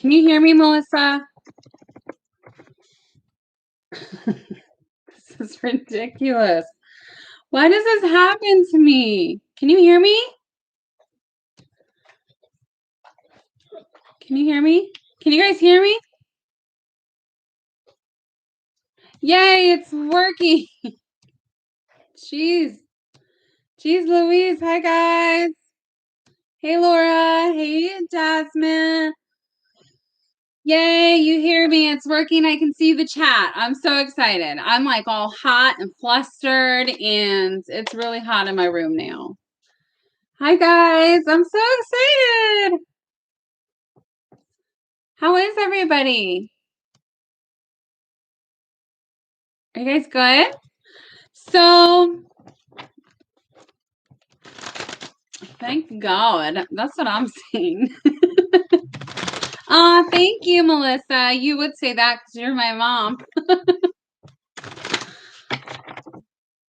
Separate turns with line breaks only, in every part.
Can you hear me, Melissa? This is ridiculous. Why does this happen to me? Can you hear me? Can you hear me? Can you guys hear me? Yay, it's working. Jeez. Jeez Louise. Hi, guys. Hey, Laura. Hey, Jasmine. Yay, you hear me. It's working. I can see the chat. I'm so excited. I'm like all hot and flustered, and it's really hot in my room now. Hi, guys. I'm so excited. How is everybody? Are you guys good? So, thank God. That's what I'm saying. Thank you, Melissa. You would say that because you're my mom.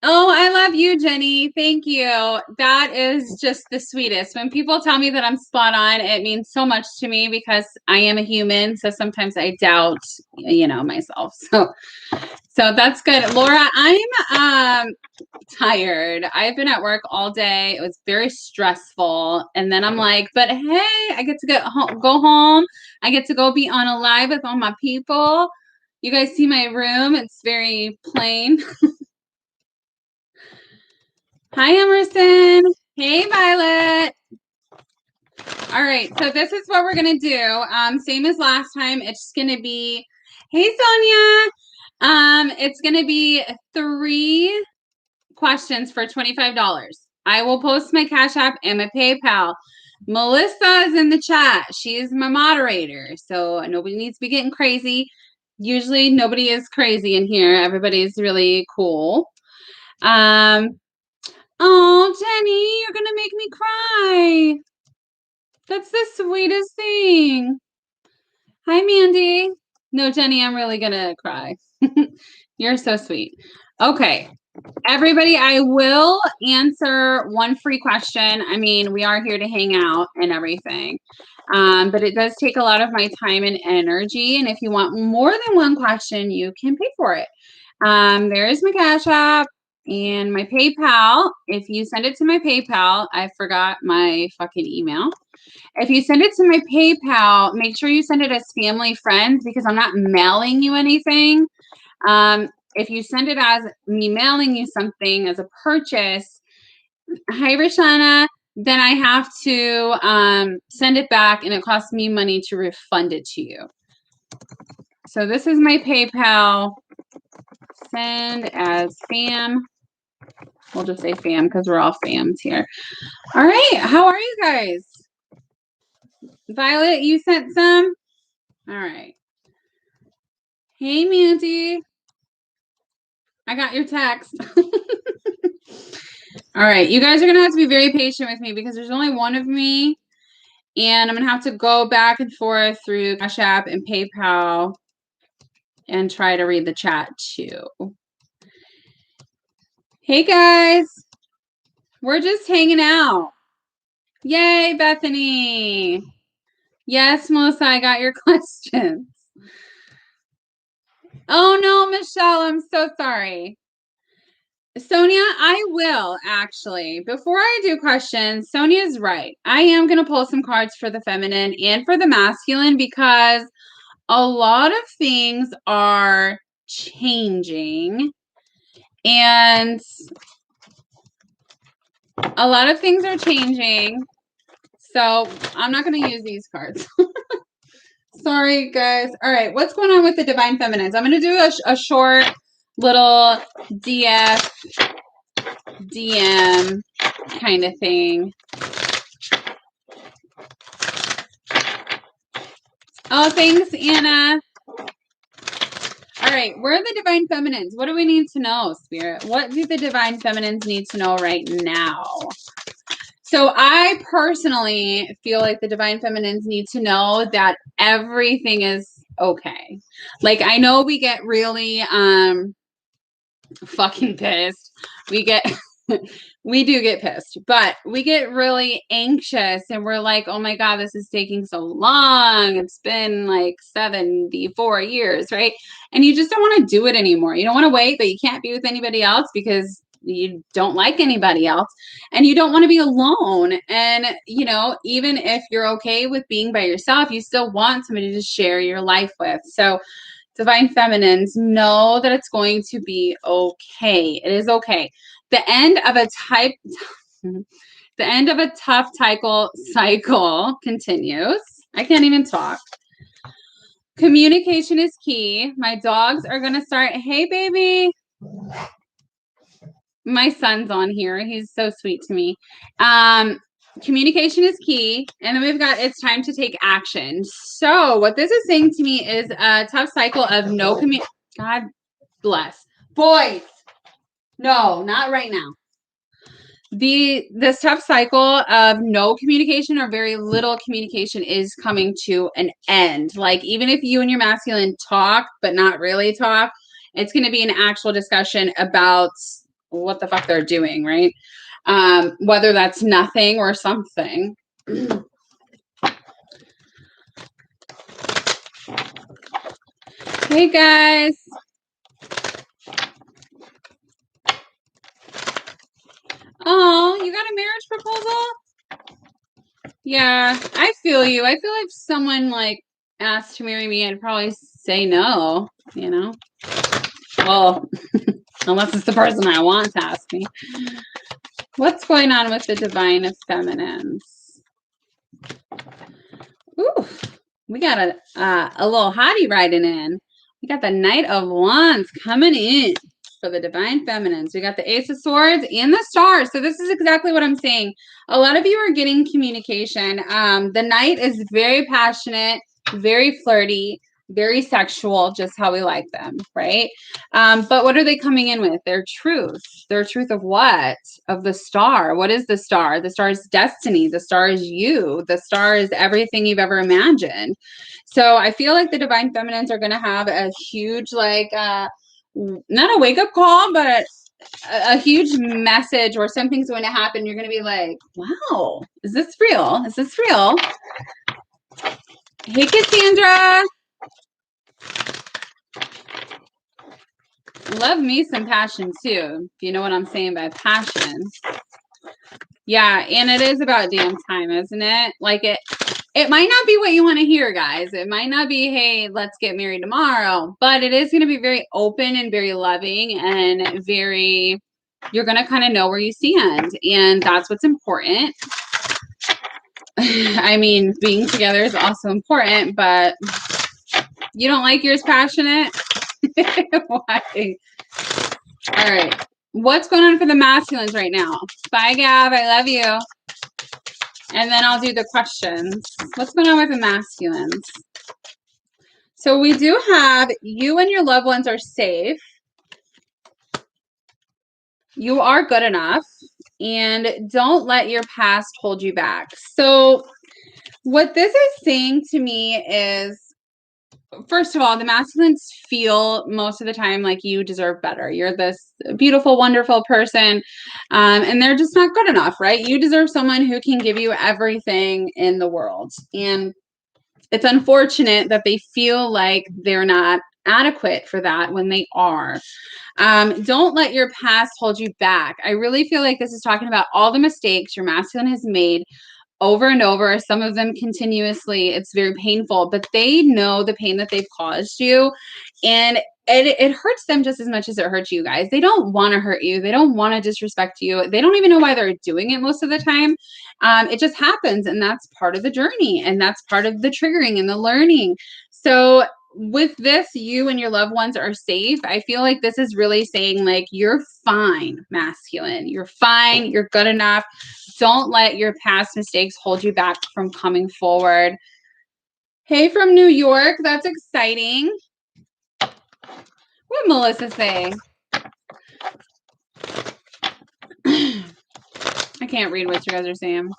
Oh, I love you, Jenny. Thank you. That is just the sweetest. When people tell me that I'm spot on, it means so much to me because I am a human. So sometimes I doubt, myself. So that's good. Laura, I'm tired. I've been at work all day. It was very stressful. And then I'm like, but hey, I get to go home. I get to go be on a live with all my people. You guys see my room. It's very plain. Hi, Emerson. Hey, Violet. All right, so this is what we're going to do. Same as last time. It's going to be, hey, Sonia. It's going to be 3 questions for $25. I will post my Cash App and my PayPal. Melissa is in the chat. She is my moderator, so nobody needs to be getting crazy. Usually nobody is crazy in here. Everybody's really cool. Oh, Jenny, you're going to make me cry. That's the sweetest thing. Hi, Mandy. No, Jenny, I'm really going to cry. You're so sweet. Okay. Everybody, I will answer 1 free question. I mean, we are here to hang out and everything. But it does take a lot of my time and energy. And if you want more than 1 question, you can pay for it. There is my Cash App and my PayPal. If you send it to my PayPal, I forgot my fucking email. If you send it to my PayPal, make sure you send it as family friends because I'm not mailing you anything. If you send it as me mailing you something as a purchase, hi, Rashana, then I have to send it back and it costs me money to refund it to you. So this is my PayPal. Send as fam. We'll just say fam because we're all fams here. All right. How are you guys? Violet, you sent some? All right. Hey, Mandy. I got your text. All right. You guys are going to have to be very patient with me because there's only 1 of me. And I'm going to have to go back and forth through Cash App and PayPal and try to read the chat too. Hey, guys. We're just hanging out. Yay, Bethany. Yes, Melissa, I got your questions. Oh, no, Michelle, I'm so sorry. Sonia, I will actually. Before I do questions, Sonia's right. I am going to pull some cards for the feminine and for the masculine because a lot of things are changing and a lot of things are changing. So I'm not going to use these cards. Sorry, guys. All right. What's going on with the divine feminines? I'm going to do a short little DM kind of thing. Oh, thanks, Anna. All right, we're the divine feminines. What do we need to know, Spirit? What do the divine feminines need to know right now? So I personally feel like the divine feminines need to know that everything is okay. Like, I know we get really fucking pissed. We get We do get pissed, but we get really anxious and we're like, oh my God, this is taking so long. It's been like 74 years, right? And you just don't want to do it anymore. You don't want to wait, but you can't be with anybody else because you don't like anybody else and you don't want to be alone. And, you know, even if you're okay with being by yourself, you still want somebody to share your life with. So, Divine Feminines, know that it's going to be okay. It is okay. The end of a tough cycle continues. I can't even talk. Communication is key. My dogs are going to start. Hey, baby. My son's on here. He's so sweet to me. Communication is key. And then we've got, it's time to take action. So what this is saying to me is a tough cycle of no communication. God bless. Boys. No, not right now. This tough cycle of no communication or very little communication is coming to an end. Like, even if you and your masculine talk, but not really talk, it's going to be an actual discussion about what the fuck they're doing, right? Whether that's nothing or something. Hey, guys. Oh, you got a marriage proposal? Yeah, I feel you. I feel like if someone like asked to marry me, I'd probably say no, you know? Well, unless it's the person I want to ask me. What's going on with the Divine Feminines? Ooh, we got a little hottie riding in. We got the Knight of Wands coming in for the Divine Feminines. We got the Ace of Swords and the Stars. So this is exactly what I'm saying. A lot of you are getting communication. The Knight is very passionate, very flirty, very sexual, just how we like them, right? But what are they coming in with? Their truth. Their truth of what? Of the star. What is the star? The star is destiny. The star is you. The star is everything you've ever imagined. So I feel like the Divine Feminines are going to have a huge, like, not a wake-up call, but a huge message or something's going to happen. You're going to be like, wow, is this real? Is this real? Hey, Cassandra. Love me some passion too, if you know what I'm saying by passion. Yeah, and it is about damn time, isn't it? Like it might not be what you want to hear, guys. It might not be, hey, let's get married tomorrow, but it is going to be very open and very loving and very, you're going to kind of know where you stand, and that's what's important. I mean, being together is also important, but you don't like yours passionate? Why? All right. What's going on for the masculines right now? Bye, Gav. I love you. And then I'll do the questions. What's going on with the masculines? So we do have you and your loved ones are safe. You are good enough. And don't let your past hold you back. So what this is saying to me is, first of all, the masculines feel most of the time like you deserve better. You're this beautiful, wonderful person, and they're just not good enough, right? You deserve someone who can give you everything in the world. And it's unfortunate that they feel like they're not adequate for that when they are. Don't let your past hold you back. I really feel like this is talking about all the mistakes your masculine has made over and over, some of them continuously. It's very painful, but they know the pain that they've caused you, and it hurts them just as much as it hurts you guys. They don't want to hurt you. They don't want to disrespect you. They don't even know why they're doing it most of the time. It just happens, and that's part of the journey, and that's part of the triggering and the learning. So with this, you and your loved ones are safe. I feel like this is really saying, like, you're fine, masculine. You're fine. You're good enough. Don't let your past mistakes hold you back from coming forward. Hey, from New York. That's exciting. What did Melissa say? I can't read what you guys are saying.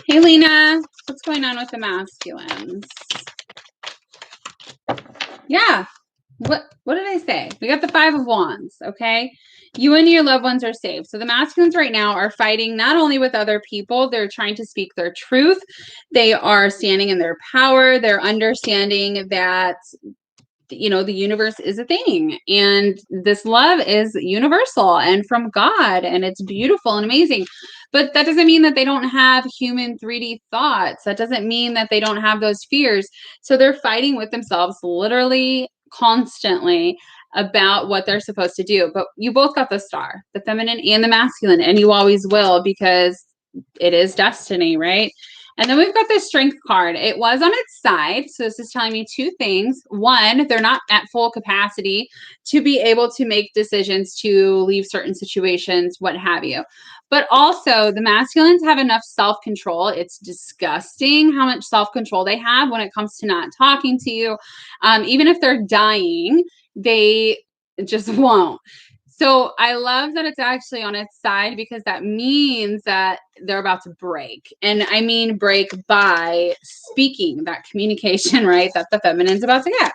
Hey, Lena. What's going on with the masculines? Yeah. What did I say? We got the 5 of Wands, okay? You and your loved ones are safe. So the masculines right now are fighting not only with other people, they're trying to speak their truth. They are standing in their power. They're understanding that, you know, the universe is a thing and this love is universal and from God and it's beautiful and amazing. But that doesn't mean that they don't have human 3D thoughts. That doesn't mean that they don't have those fears. So they're fighting with themselves literally constantly about what they're supposed to do. But you both got the star, the feminine and the masculine, and you always will because it is destiny, right? And then we've got the strength card. It was on its side. So this is telling me two things. One, they're not at full capacity to be able to make decisions to leave certain situations, what have you. But also the masculines have enough self-control. It's disgusting how much self-control they have when it comes to not talking to you. Even if they're dying, they just won't. So I love that it's actually on its side because that means that they're about to break. And I mean break by speaking, that communication, right? That the feminine's about to get.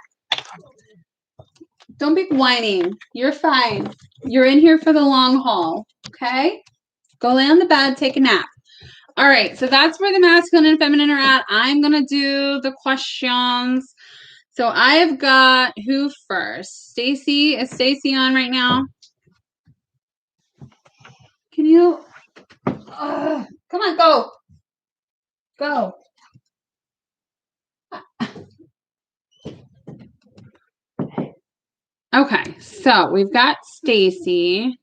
Don't be whining. You're fine. You're in here for the long haul. Okay? Go lay on the bed, take a nap. All right. So that's where the masculine and feminine are at. I'm going to do the questions. So I've got who first? Stacy. Is Stacy on right now? Can you? Come on, go. Go. Okay, so we've got Stacy.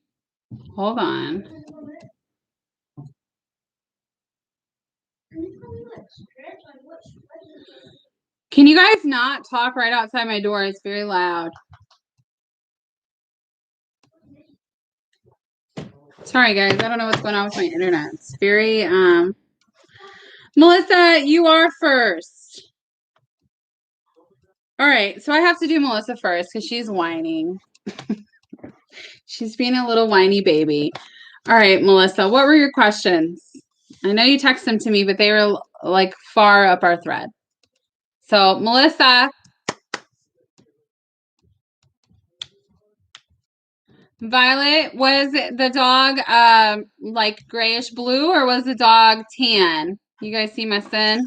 Hold on. Can you guys not talk right outside my door? It's very loud. Sorry, guys. I don't know what's going on with my internet. It's very, Melissa, you are first. All right, so I have to do Melissa first because she's whining. She's being a little whiny baby. All right, Melissa, what were your questions? I know you texted them to me, but they were like far up our thread. So, Melissa. Violet, was the dog like grayish blue or was the dog tan? You guys see my sin?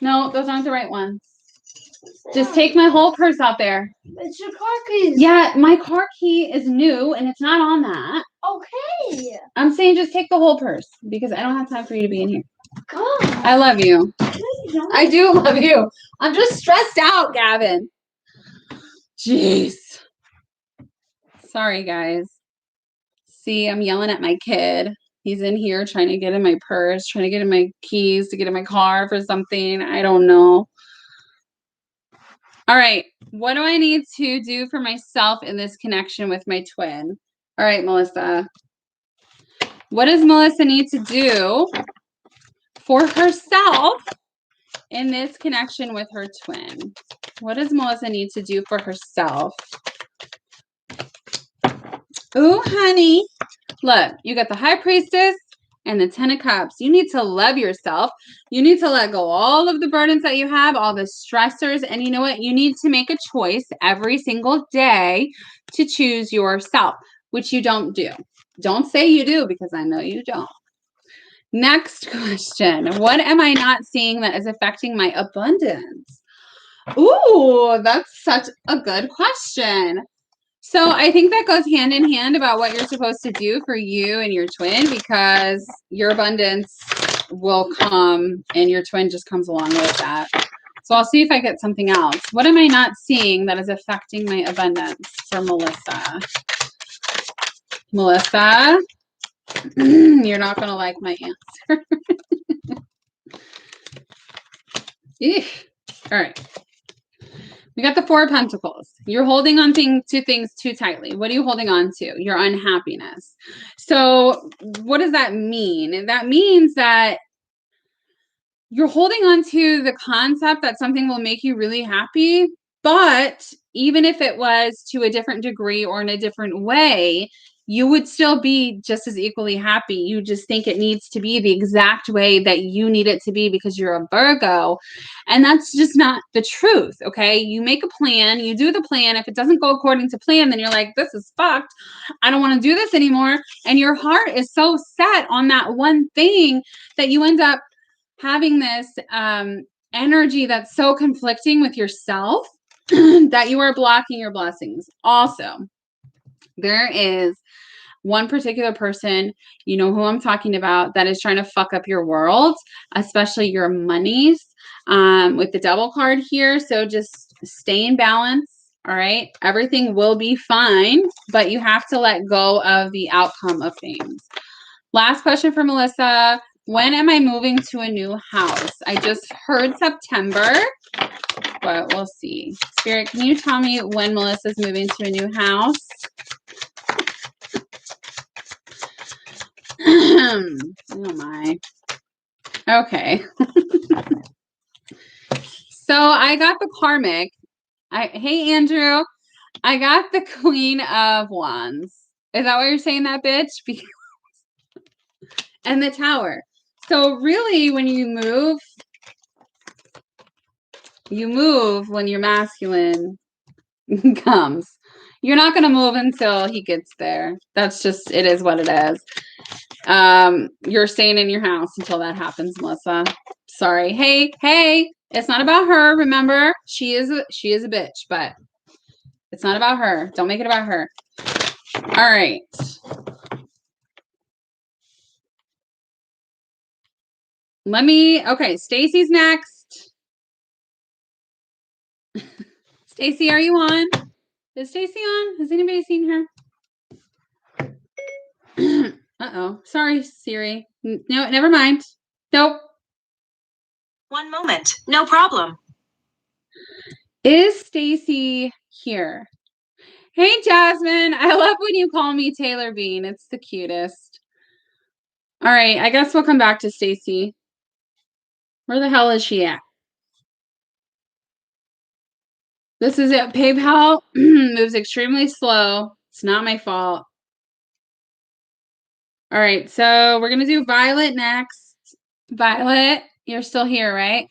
No, those aren't the right ones. Just take my whole purse out there.
It's your car keys.
Yeah, my car key is new and it's not on that.
Okay.
I'm saying just take the whole purse because I don't have time for you to be in here.
God.
I love you.
No,
I do love you. I'm just stressed out, Gavin. Jeez. Sorry, guys. See, I'm yelling at my kid. He's in here trying to get in my purse, trying to get in my keys to get in my car for something. I don't know. All right. What do I need to do for myself in this connection with my twin? All right, Melissa. What does Melissa need to do for herself in this connection with her twin? What does Melissa need to do for herself? Ooh, honey. Look, you got the High Priestess and the Ten of Cups. You need to love yourself. You need to let go all of the burdens that you have, all the stressors. And you know what? You need to make a choice every single day to choose yourself, which you don't do. Don't say you do because I know you don't. Next question. What am I not seeing that is affecting my abundance? Ooh, that's such a good question. So I think that goes hand in hand about what you're supposed to do for you and your twin because your abundance will come and your twin just comes along with that. So I'll see if I get something else. What am I not seeing that is affecting my abundance for Melissa? Melissa, you're not going to like my answer. All right. We got the Four of Pentacles. You're holding on to things too tightly. What are you holding on to? Your unhappiness. So what does that mean? That means that you're holding on to the concept that something will make you really happy. But even if it was to a different degree or in a different way, you would still be just as equally happy. You just think it needs to be the exact way that you need it to be because you're a Virgo. And that's just not the truth, okay? You make a plan, you do the plan. If it doesn't go according to plan, then you're like, this is fucked. I don't want to do this anymore. And your heart is so set on that one thing that you end up having this energy that's so conflicting with yourself that you are blocking your blessings. Also, there is one particular person, you know who I'm talking about, that is trying to fuck up your world, especially your monies, with the devil card here. So just stay in balance. All right. Everything will be fine, but you have to let go of the outcome of things. Last question for Melissa. When am I moving to a new house? I just heard September, but we'll see. Spirit, can you tell me when Melissa's moving to a new house? Oh my. Okay. So I got the karmic. Hey Andrew, I got the Queen of Wands. Is that what you're saying, that bitch? And the Tower. So really, when you move when your masculine comes. You're not going to move until he gets there. That's just, it is what it is. You're staying in your house until that happens, Melissa. Sorry. Hey, it's not about her. Remember, she is a bitch, but it's not about her. Don't make it about her. All right. Okay, Stacy's next. Stacy, are you on? Is Stacy on? Has anybody seen her? Uh-oh. Sorry, Siri. No, never mind. Nope.
One moment. No problem.
Is Stacy here? Hey, Jasmine. I love when you call me Taylor Bean. It's the cutest. All right. I guess we'll come back to Stacy. Where the hell is she at? This is it. PayPal moves extremely slow. It's not my fault. All right. So we're going to do Violet next. Violet, you're still here, right?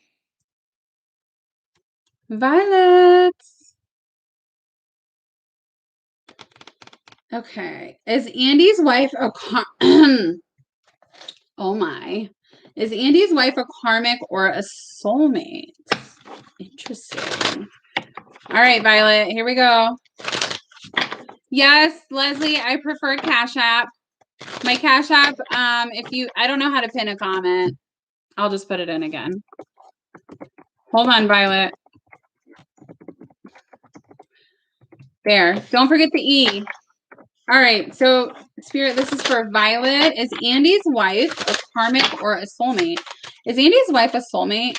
Violet. Okay. Is Andy's wife a oh my. Is Andy's wife a karmic or a soulmate? Interesting. All right, Violet, here we go. Yes, Leslie, I prefer Cash App. My Cash App, I don't know how to pin a comment. I'll just put it in again. Hold on, Violet. There. Don't forget the E. All right, so Spirit, this is for Violet. Is Andy's wife a karmic or a soulmate? Is Andy's wife a soulmate?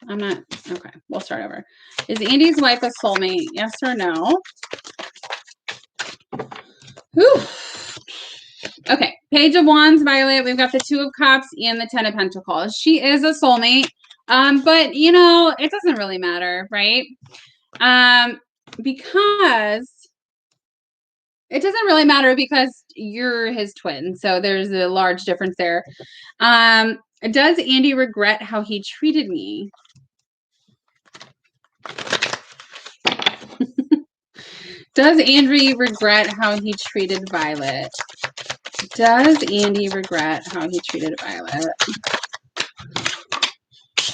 I'm not. Okay, we'll start over. Is Andy's wife a soulmate? Yes or no? Whew. Okay, Page of Wands, Violet. We've got the Two of Cups and the Ten of Pentacles. She is a soulmate, but you know it doesn't really matter, right? Because it doesn't really matter because you're his twin, so there's a large difference there. Does Andy regret how he treated me? Does Andy regret how he treated Violet? Does Andy regret how he treated Violet?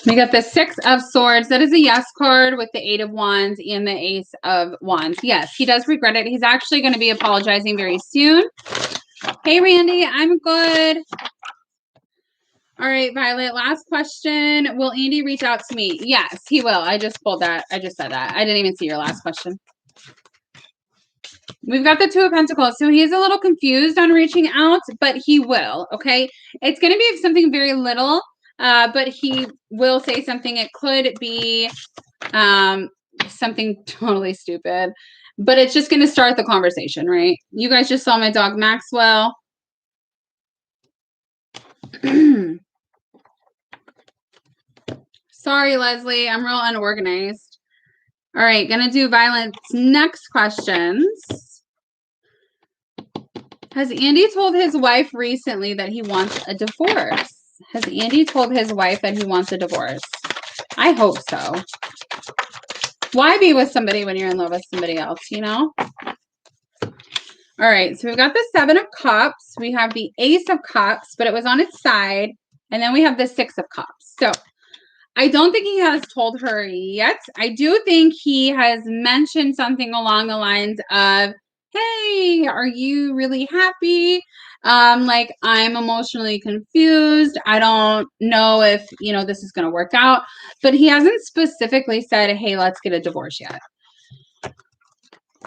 We got the Six of Swords. That is a yes card with the Eight of Wands and the Ace of Wands. Yes, he does regret it. He's actually going to be apologizing very soon. Hey, Randy, I'm good. All right, Violet, last question. Will Andy reach out to me? Yes, he will. I just pulled that. I just said that. I didn't even see your last question. We've got the Two of Pentacles. So he's a little confused on reaching out, but he will, okay? It's going to be something very little, but he will say something. It could be something totally stupid, but it's just going to start the conversation, right? You guys just saw my dog Maxwell. Sorry, Leslie. I'm real unorganized. All right, going to do Violet's next questions. Has Andy told his wife recently that he wants a divorce? Has Andy told his wife that he wants a divorce? I hope so. Why be with somebody when you're in love with somebody else, you know? All right, so we've got the 7 of Cups. We have the Ace of Cups, but it was on its side. And then we have the 6 of Cups. So I don't think he has told her yet. I do think he has mentioned something along the lines of, hey, are you really happy? Like, I'm emotionally confused. I don't know if, you know, this is going to work out. But he hasn't specifically said, hey, let's get a divorce yet.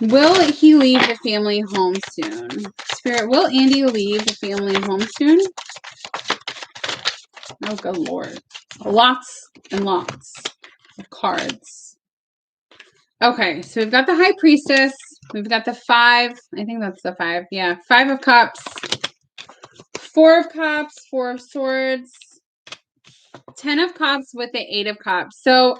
Will he leave the family home soon? Spirit, will Andy leave the family home soon? Oh, good Lord. Lots and lots of cards. Okay, so we've got the High Priestess. We've got the 5. I think that's the 5. Yeah, 5 of Cups. 4 of Cups. 4 of Swords. 10 of Cups with the 8 of Cups. So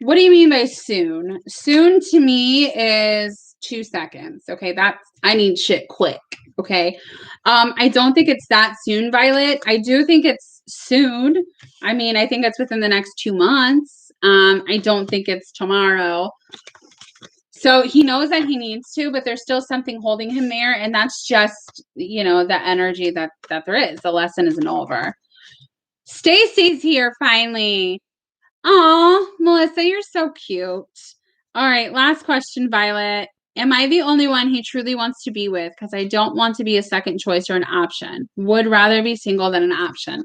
what do you mean by soon? Soon to me is 2 seconds. Okay, that's, I need shit quick. Okay. I don't think it's that soon, Violet. I do think it's soon. I mean, I think it's within the next 2 months. I don't think it's tomorrow. So he knows that he needs to, but there's still something holding him there. And that's just, you know, the energy that there is. The lesson isn't over. Stacy's here finally. Aw, Melissa, you're so cute. All right, last question, Violet. Am I the only one he truly wants to be with? Because I don't want to be a second choice or an option. Would rather be single than an option.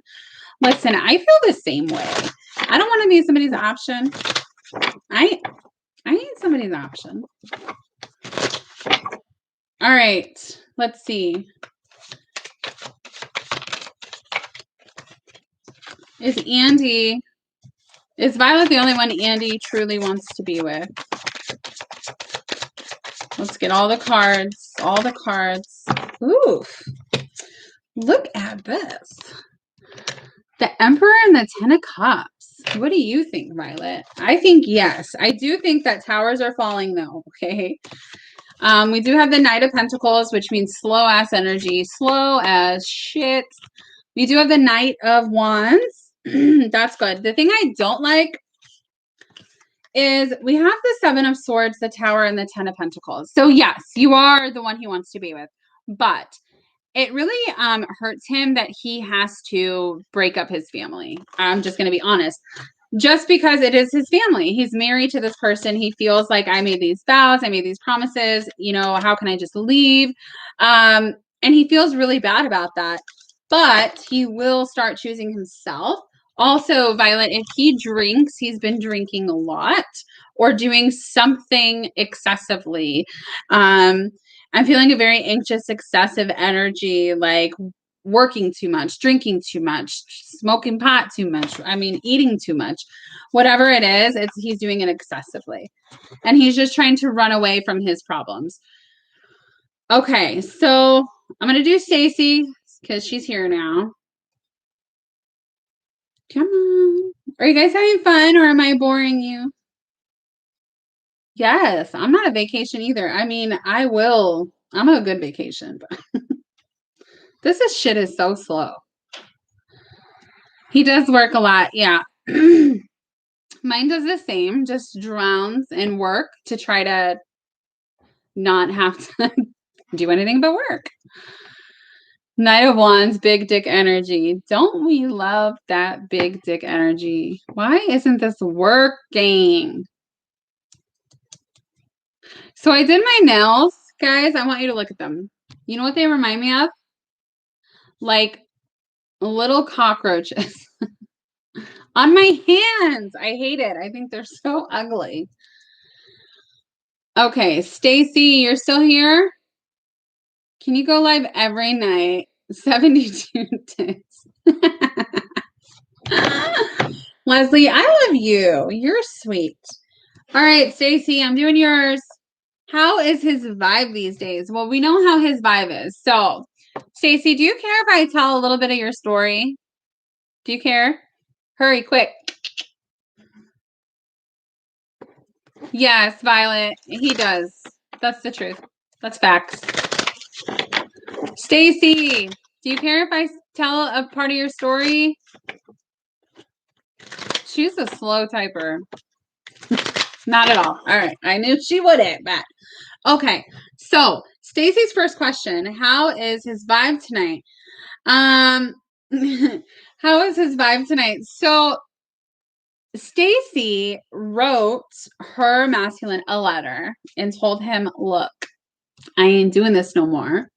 Listen, I feel the same way. I don't want to be somebody's option. I need somebody's option. All right, let's see. Is Violet the only one Andy truly wants to be with? Let's get all the cards. All the cards. Oof. Look at this. The Emperor and the 10 of Cups. What do you think, Violet? I think yes. I do think that towers are falling, though. Okay. We do have the Knight of Pentacles, which means slow-ass energy. Slow as shit. We do have the Knight of Wands. That's good. The thing I don't like is we have the 7 of Swords, the Tower, and the 10 of Pentacles. So yes, you are the one he wants to be with. But it really hurts him that he has to break up his family. I'm just going to be honest. Just because it is his family. He's married to this person. He feels like I made these vows. I made these promises. You know, how can I just leave? And he feels really bad about that. But he will start choosing himself. Also, Violet, if he drinks, he's been drinking a lot or doing something excessively. I'm feeling a very anxious, excessive energy, like working too much, drinking too much, smoking pot too much. I mean, eating too much. Whatever it is, he's doing it excessively. And he's just trying to run away from his problems. Okay, so I'm going to do Stacy because she's here now. Come on. Are you guys having fun or am I boring you? Yes, I'm not a vacation either. I mean, I'm a good vacation, but this shit is so slow. He does work a lot. Yeah. Mine does the same, just drowns in work to try to not have to do anything but work. Knight of Wands, big dick energy. Don't we love that big dick energy? Why isn't this working? So I did my nails, guys. I want you to look at them. You know what they remind me of? Like little cockroaches on my hands. I hate it. I think they're so ugly. Okay, Stacy, you're still here? Can you go live every night? 72 days. Leslie, I love you. You're sweet. All right, Stacy, I'm doing yours. How is his vibe these days? Well, we know how his vibe is. So, Stacy, do you care if I tell a little bit of your story? Do you care? Hurry, quick. Yes, Violet, he does. That's the truth. That's facts. Stacy, do you care if I tell a part of your story? She's a slow typer. Not at all. All right. I knew she wouldn't, but okay. So Stacy's first question, how is his vibe tonight? How is his vibe tonight? So Stacy wrote her masculine a letter and told him, look, I ain't doing this no more.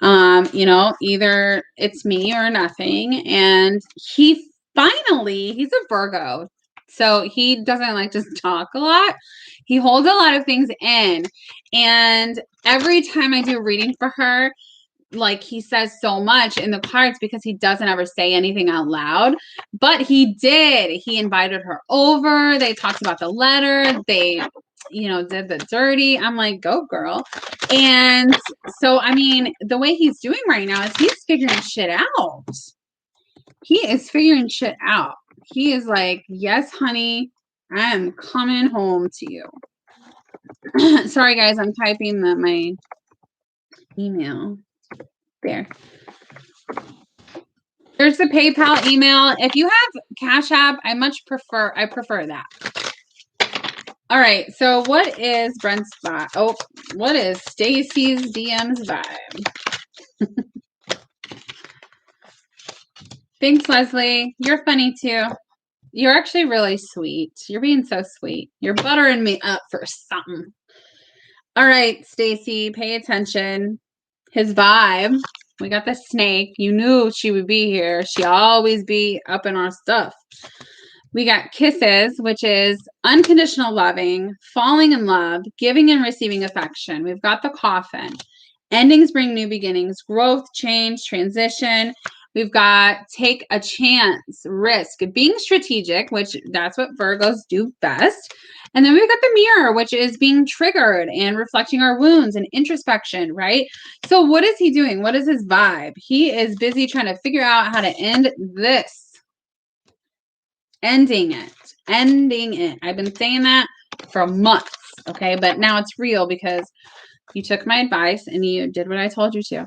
Either it's me or nothing. And he's a Virgo. So he doesn't like to talk a lot. He holds a lot of things in. And every time I do a reading for her, like he says so much in the cards because he doesn't ever say anything out loud, but he did. He invited her over. They talked about the letter. They, did the dirty. I'm like, go girl. And so, I mean, the way he's doing right now is he's figuring shit out. He is figuring shit out. He is like, yes, honey, I am coming home to you. Sorry, guys. I'm typing my email. There. There's the PayPal email. If you have Cash App, I prefer that. All right. So what is Brent's vibe? Oh, what is Stacy's DM's vibe? Thanks, Leslie. You're funny too. You're actually really sweet. You're being so sweet. You're buttering me up for something. All right, Stacy, pay attention. His vibe. We got the snake. You knew she would be here. She always be up in our stuff. We got kisses, which is unconditional loving, falling in love, giving and receiving affection. We've got the coffin. Endings bring new beginnings, growth, change, transition. We've got take a chance, risk, being strategic, which that's what Virgos do best. And then we've got the mirror, which is being triggered and reflecting our wounds and introspection, right? So what is he doing? What is his vibe? He is busy trying to figure out how to end this. Ending it. I've been saying that for months, okay? But now it's real because you took my advice and you did what I told you to.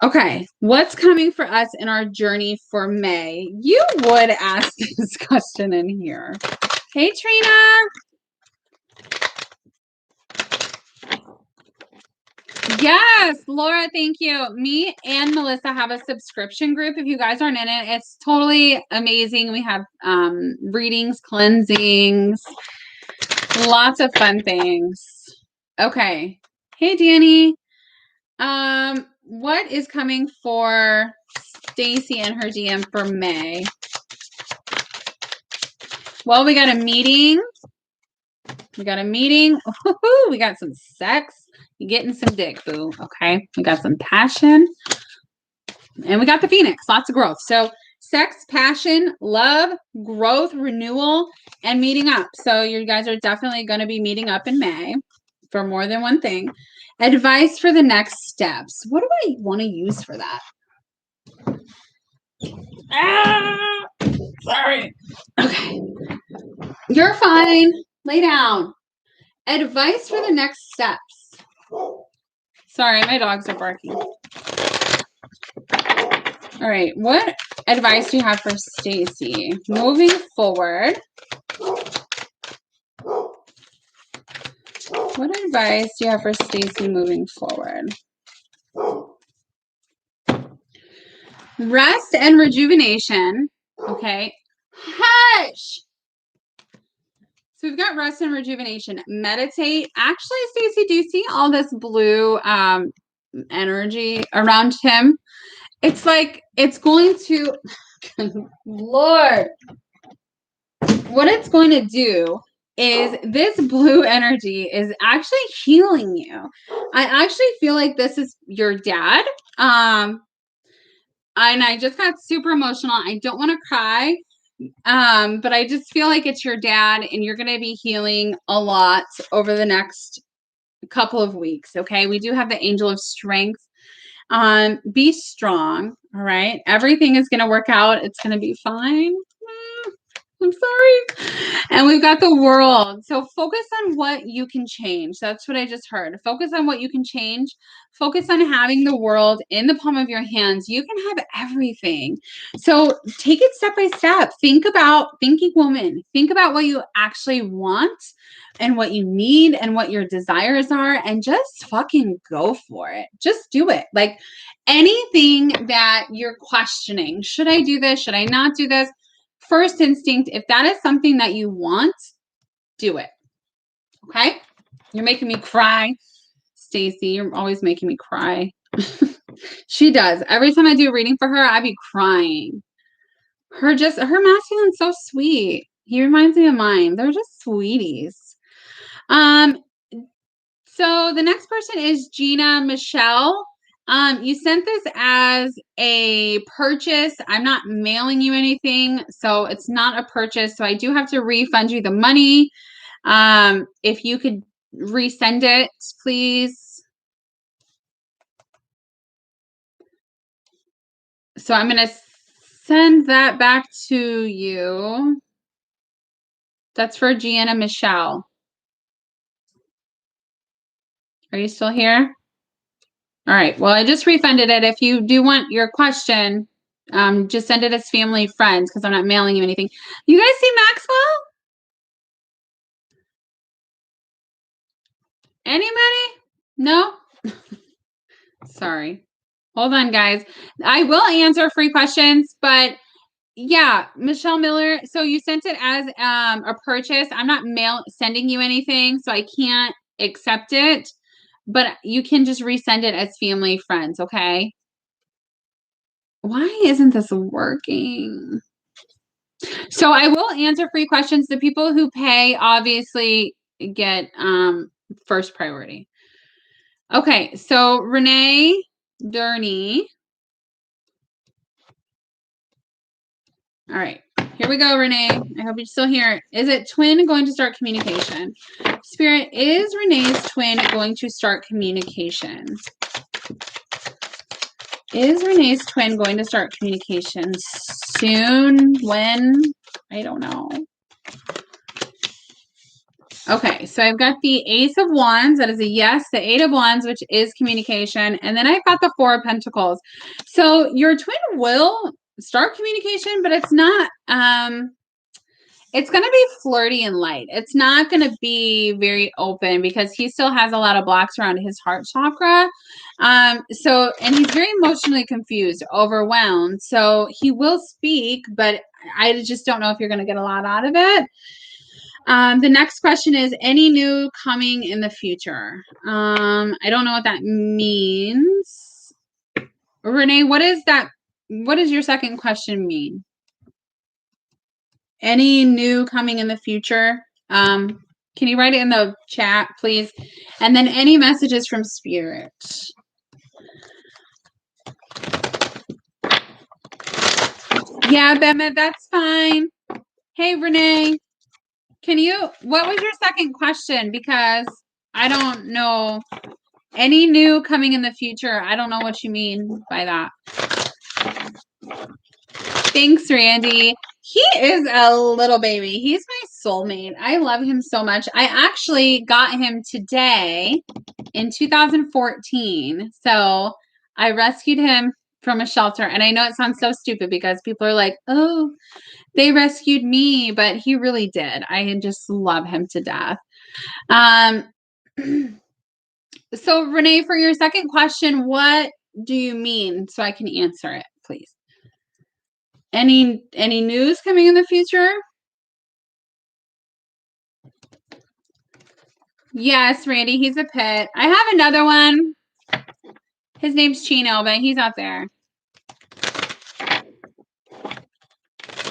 Okay, what's coming for us in our journey for May? You would ask this question in here. Hey, Trina. Yes, Laura, thank you. Me and Melissa have a subscription group. If you guys aren't in it, it's totally amazing. We have readings, cleansings, lots of fun things. Okay. Hey, Danny. What is coming for Stacy and her DM for May? Well, we got a meeting. We got some sex. You're getting some dick, boo. Okay. We got some passion. And we got the Phoenix. Lots of growth. So sex, passion, love, growth, renewal, and meeting up. So you guys are definitely going to be meeting up in May for more than one thing. Advice for the next steps. What do I want to use for that? Sorry. Okay. You're fine. Lay down. Advice for the next steps. Sorry, my dogs are barking. All right. What advice do you have for Stacy moving forward? What advice do you have for Stacy moving forward? Rest and rejuvenation. Okay. Hush. So we've got rest and rejuvenation. Meditate. Actually, Stacy, do you see all this blue energy around him? It's like it's going to, Lord, what it's going to do is this blue energy is actually healing you. I actually feel like this is your dad. And I just got super emotional. I don't want to cry. But I just feel like it's your dad and you're going to be healing a lot over the next couple of weeks. Okay. We do have the angel of strength. Be strong. All right. Everything is going to work out. It's going to be fine. I'm sorry. And we've got the world. So focus on what you can change. That's what I just heard. Focus on what you can change. Focus on having the world in the palm of your hands. You can have everything. So take it step by step. Thinking woman. Think about what you actually want and what you need and what your desires are, and just fucking go for it. Just do it. Like anything that you're questioning. Should I do this? Should I not do this? First instinct, if that is something that you want, do it. Okay? You're making me cry. Stacy, you're always making me cry. She does. Every time I do a reading for her, I be crying. Her masculine's so sweet. He reminds me of mine. They're just sweeties. So the next person is Gina Michelle. You sent this as a purchase. I'm not mailing you anything, so it's not a purchase. So I do have to refund you the money. If you could resend it, please. So I'm going to send that back to you. That's for Gianna Michelle. Are you still here? All right. Well, I just refunded it. If you do want your question, just send it as family friends because I'm not mailing you anything. You guys see Maxwell? Anybody? No? Sorry. Hold on, guys. I will answer free questions, but yeah, Michelle Miller. So you sent it as a purchase. I'm not sending you anything, so I can't accept it. But you can just resend it as family friends, okay? Why isn't this working? So I will answer free questions. The people who pay obviously get first priority. Okay, so Renee Durney. All right, here we go, Renee. I hope you're still here. Is it twin going to start communication? Spirit, is Renee's twin going to start communication? Is Renee's twin going to start communication soon? When? I don't know. Okay, so I've got the Ace of Wands. That is a yes. The Eight of Wands, which is communication. And then I've got the Four of Pentacles. So your twin will start communication, but it's not, it's going to be flirty and light. It's not going to be very open because he still has a lot of blocks around his heart chakra. And he's very emotionally confused, overwhelmed. So he will speak, but I just don't know if you're going to get a lot out of it. The next question is, any new coming in the future? I don't know what that means. Renee, what is that? What does your second question mean? Any new coming in the future? Can you write it in the chat, please? And then any messages from Spirit? Yeah, Bemma, that's fine. Hey, Renee, what was your second question? Because I don't know. Any new coming in the future? I don't know what you mean by that. Thanks, Randy. He is a little baby. He's my soulmate. I love him so much. I actually got him today in 2014. So I rescued him from a shelter. And I know it sounds so stupid because people are like, oh, they rescued me. But he really did. I just love him to death. So Renee, for your second question, what do you mean so I can answer it, please? Any news coming in the future? Yes, Randy, he's a pit. I have another one. His name's Chino, but he's out there.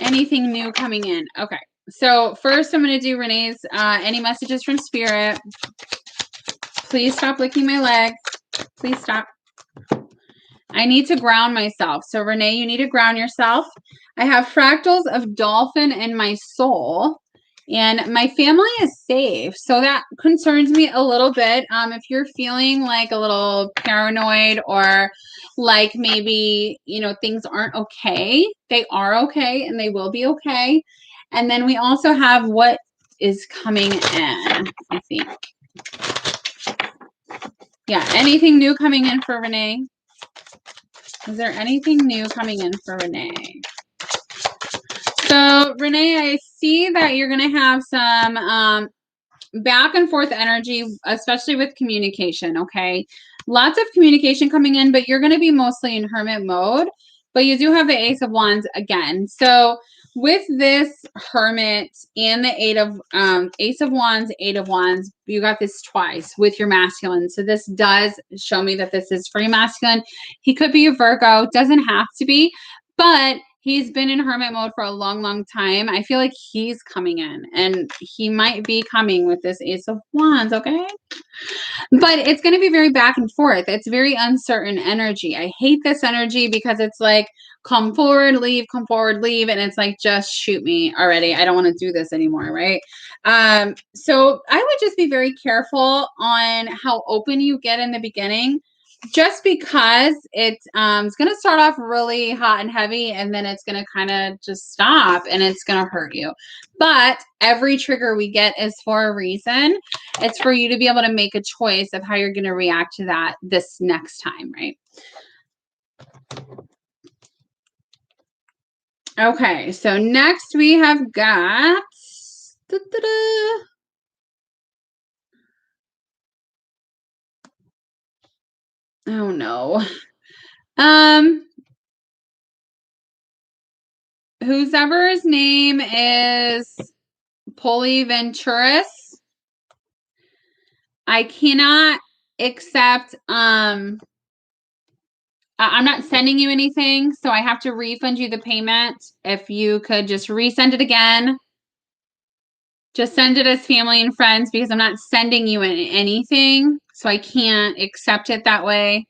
Anything new coming in? Okay. So first I'm going to do Renee's any messages from Spirit. Please stop licking my legs. Please stop. I need to ground myself. So Renee, you need to ground yourself. I have fractals of dolphin in my soul. And my family is safe. So that concerns me a little bit. If you're feeling like a little paranoid or like maybe, things aren't okay, they are okay and they will be okay. And then we also have what is coming in, I think. Yeah, anything new coming in for Renee? Is there anything new coming in for Renee? So, Renee, I see that you're going to have some back and forth energy, especially with communication, okay? Lots of communication coming in, but you're going to be mostly in hermit mode. But you do have the Ace of Wands again. So with this Hermit and the Ace of Wands, Eight of Wands, you got this twice with your masculine. So this does show me that this is for your masculine. He could be a Virgo, doesn't have to be, but he's been in hermit mode for a long, long time. I feel like he's coming in, and he might be coming with this Ace of Wands, okay? But it's going to be very back and forth. It's very uncertain energy. I hate this energy because it's like, come forward, leave, and it's like, just shoot me already. I don't want to do this anymore, right? So I would just be very careful on how open you get in the beginning, just because it's going to start off really hot and heavy, and then it's going to kind of just stop, and it's going to hurt you. But every trigger we get is for a reason. It's for you to be able to make a choice of how you're going to react to that this next time, right? Okay, so next we have got oh no. Whoever's name is Polyventurous, I cannot accept I'm not sending you anything, so I have to refund you the payment. If you could just resend it again. Just send it as family and friends, because I'm not sending you anything, so I can't accept it that way.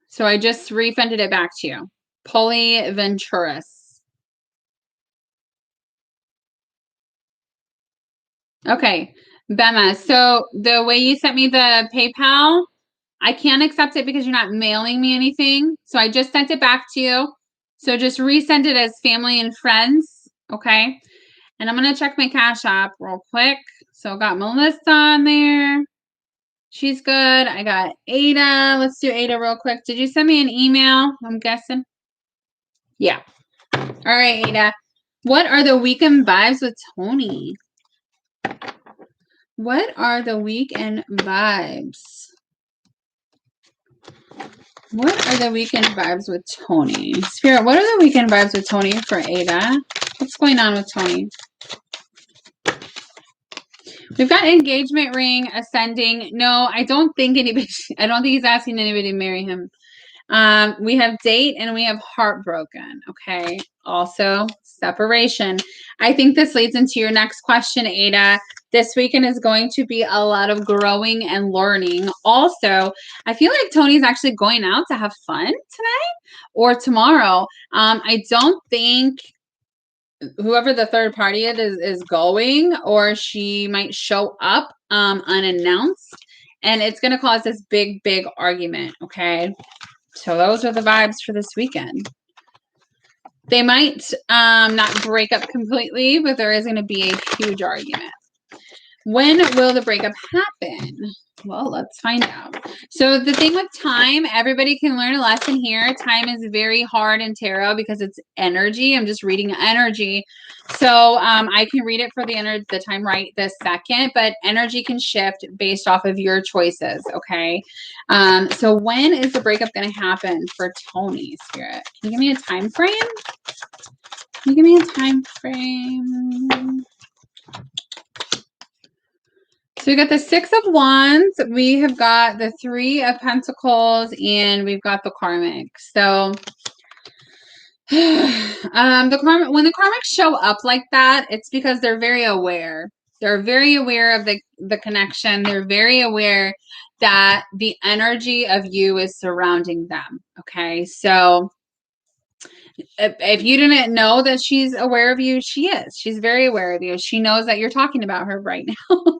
So I just refunded it back to you. Polyventurous. Okay, Bemma, so the way you sent me the PayPal, I can't accept it because you're not mailing me anything. So I just sent it back to you. So just resend it as family and friends, okay? And I'm going to check my Cash App real quick. So I got Melissa on there. She's good. I got Aydah. Let's do Aydah real quick. Did you send me an email? I'm guessing. Yeah. All right, Aydah. What are the weekend vibes with Tony? What are the weekend vibes? What are the weekend vibes with Tony? Spirit, what are the weekend vibes with Tony for Aydah? What's going on with Tony? We've got engagement ring, ascending. No, I don't think he's asking anybody to marry him. We have date and we have heartbroken. Okay. Also, separation. I think this leads into your next question, Aydah. This weekend is going to be a lot of growing and learning. Also, I feel like Tony's actually going out to have fun tonight or tomorrow. I don't think whoever the third party is going, or she might show up unannounced, and it's going to cause this big argument. Okay, so those are the vibes for this weekend. They might not break up completely, but there is going to be a huge argument. When will the breakup happen? Well, let's find out. So the thing with time, everybody can learn a lesson here. Time is very hard in tarot because it's energy. I'm just reading energy. So I can read it for the time right this second, but energy can shift based off of your choices, okay? So when is the breakup going to happen for Tony, Spirit? Can you give me a time frame? Can you give me a time frame? So we got the Six of Wands, we have got the Three of Pentacles, and we've got the Karmic. So when the Karmics show up like that, it's because they're very aware. They're very aware of the connection. They're very aware that the energy of you is surrounding them. Okay, so if you didn't know that she's aware of you, she is. She's very aware of you. She knows that you're talking about her right now.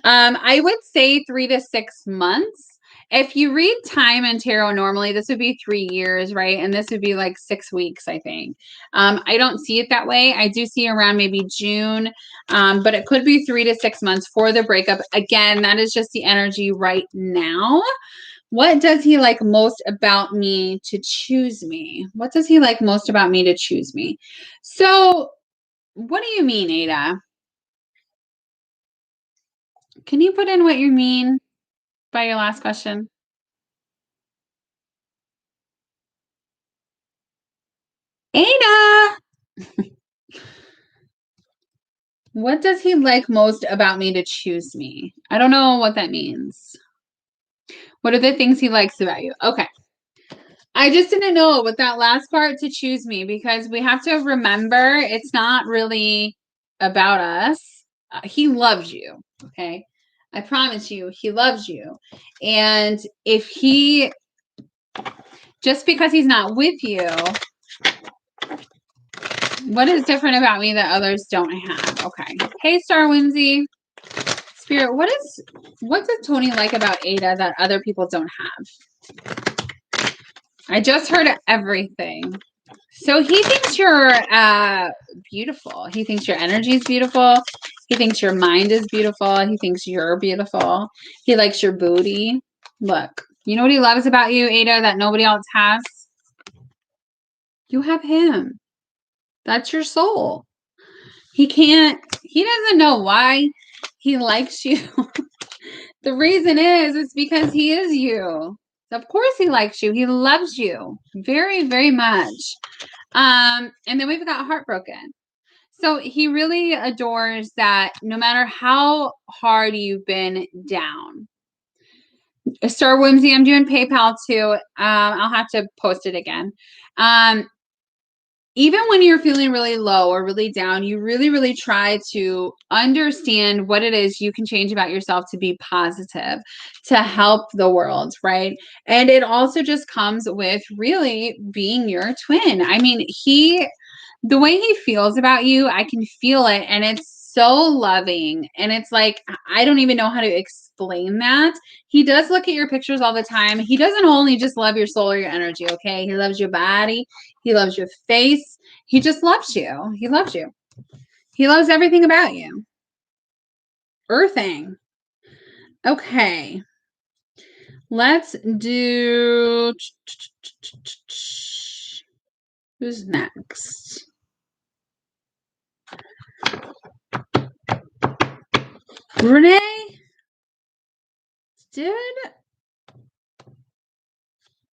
I would say 3 to 6 months. If you read time in tarot normally, this would be 3 years, right? And this would be like 6 weeks, I think. I don't see it that way. I do see around maybe June, but it could be 3 to 6 months for the breakup. Again, that is just the energy right now. What does he like most about me to choose me? What does he like most about me to choose me? So, what do you mean, Aydah? Can you put in what you mean by your last question? Aydah! What does he like most about me to choose me? I don't know what that means. What are the things he likes about you? Okay. I just didn't know with that last part to choose me because we have to remember it's not really about us. He loves you. Okay. I promise you, he loves you. And if he, just because he's not with you, what is different about me that others don't have? Okay. Hey, Star Whimsy. Spirit, what does Tony like about Aydah that other people don't have? I just heard everything. So he thinks you're beautiful. He thinks your energy is beautiful. He thinks your mind is beautiful. He thinks you're beautiful. He likes your booty. Look, you know what he loves about you, Aydah, that nobody else has? You have him. That's your soul. He doesn't know why he likes you. The reason is because he is you. Of course he likes you. He loves you very, very much. And then we've got heartbroken. So he really adores that no matter how hard you've been down. Star Whimsy, I'm doing PayPal too. I'll have to post it again. Even when you're feeling really low or really down, you really, really try to understand what it is you can change about yourself to be positive, to help the world, right? And it also just comes with really being your twin. I mean, the way he feels about you, I can feel it, and it's so loving. And it's like, I don't even know how to explain that. He does look at your pictures all the time. He doesn't only just love your soul or your energy, okay? He loves your body. He loves your face. He just loves you. He loves you. He loves everything about you. Earthing. Okay. Let's do... Who's next? Renee?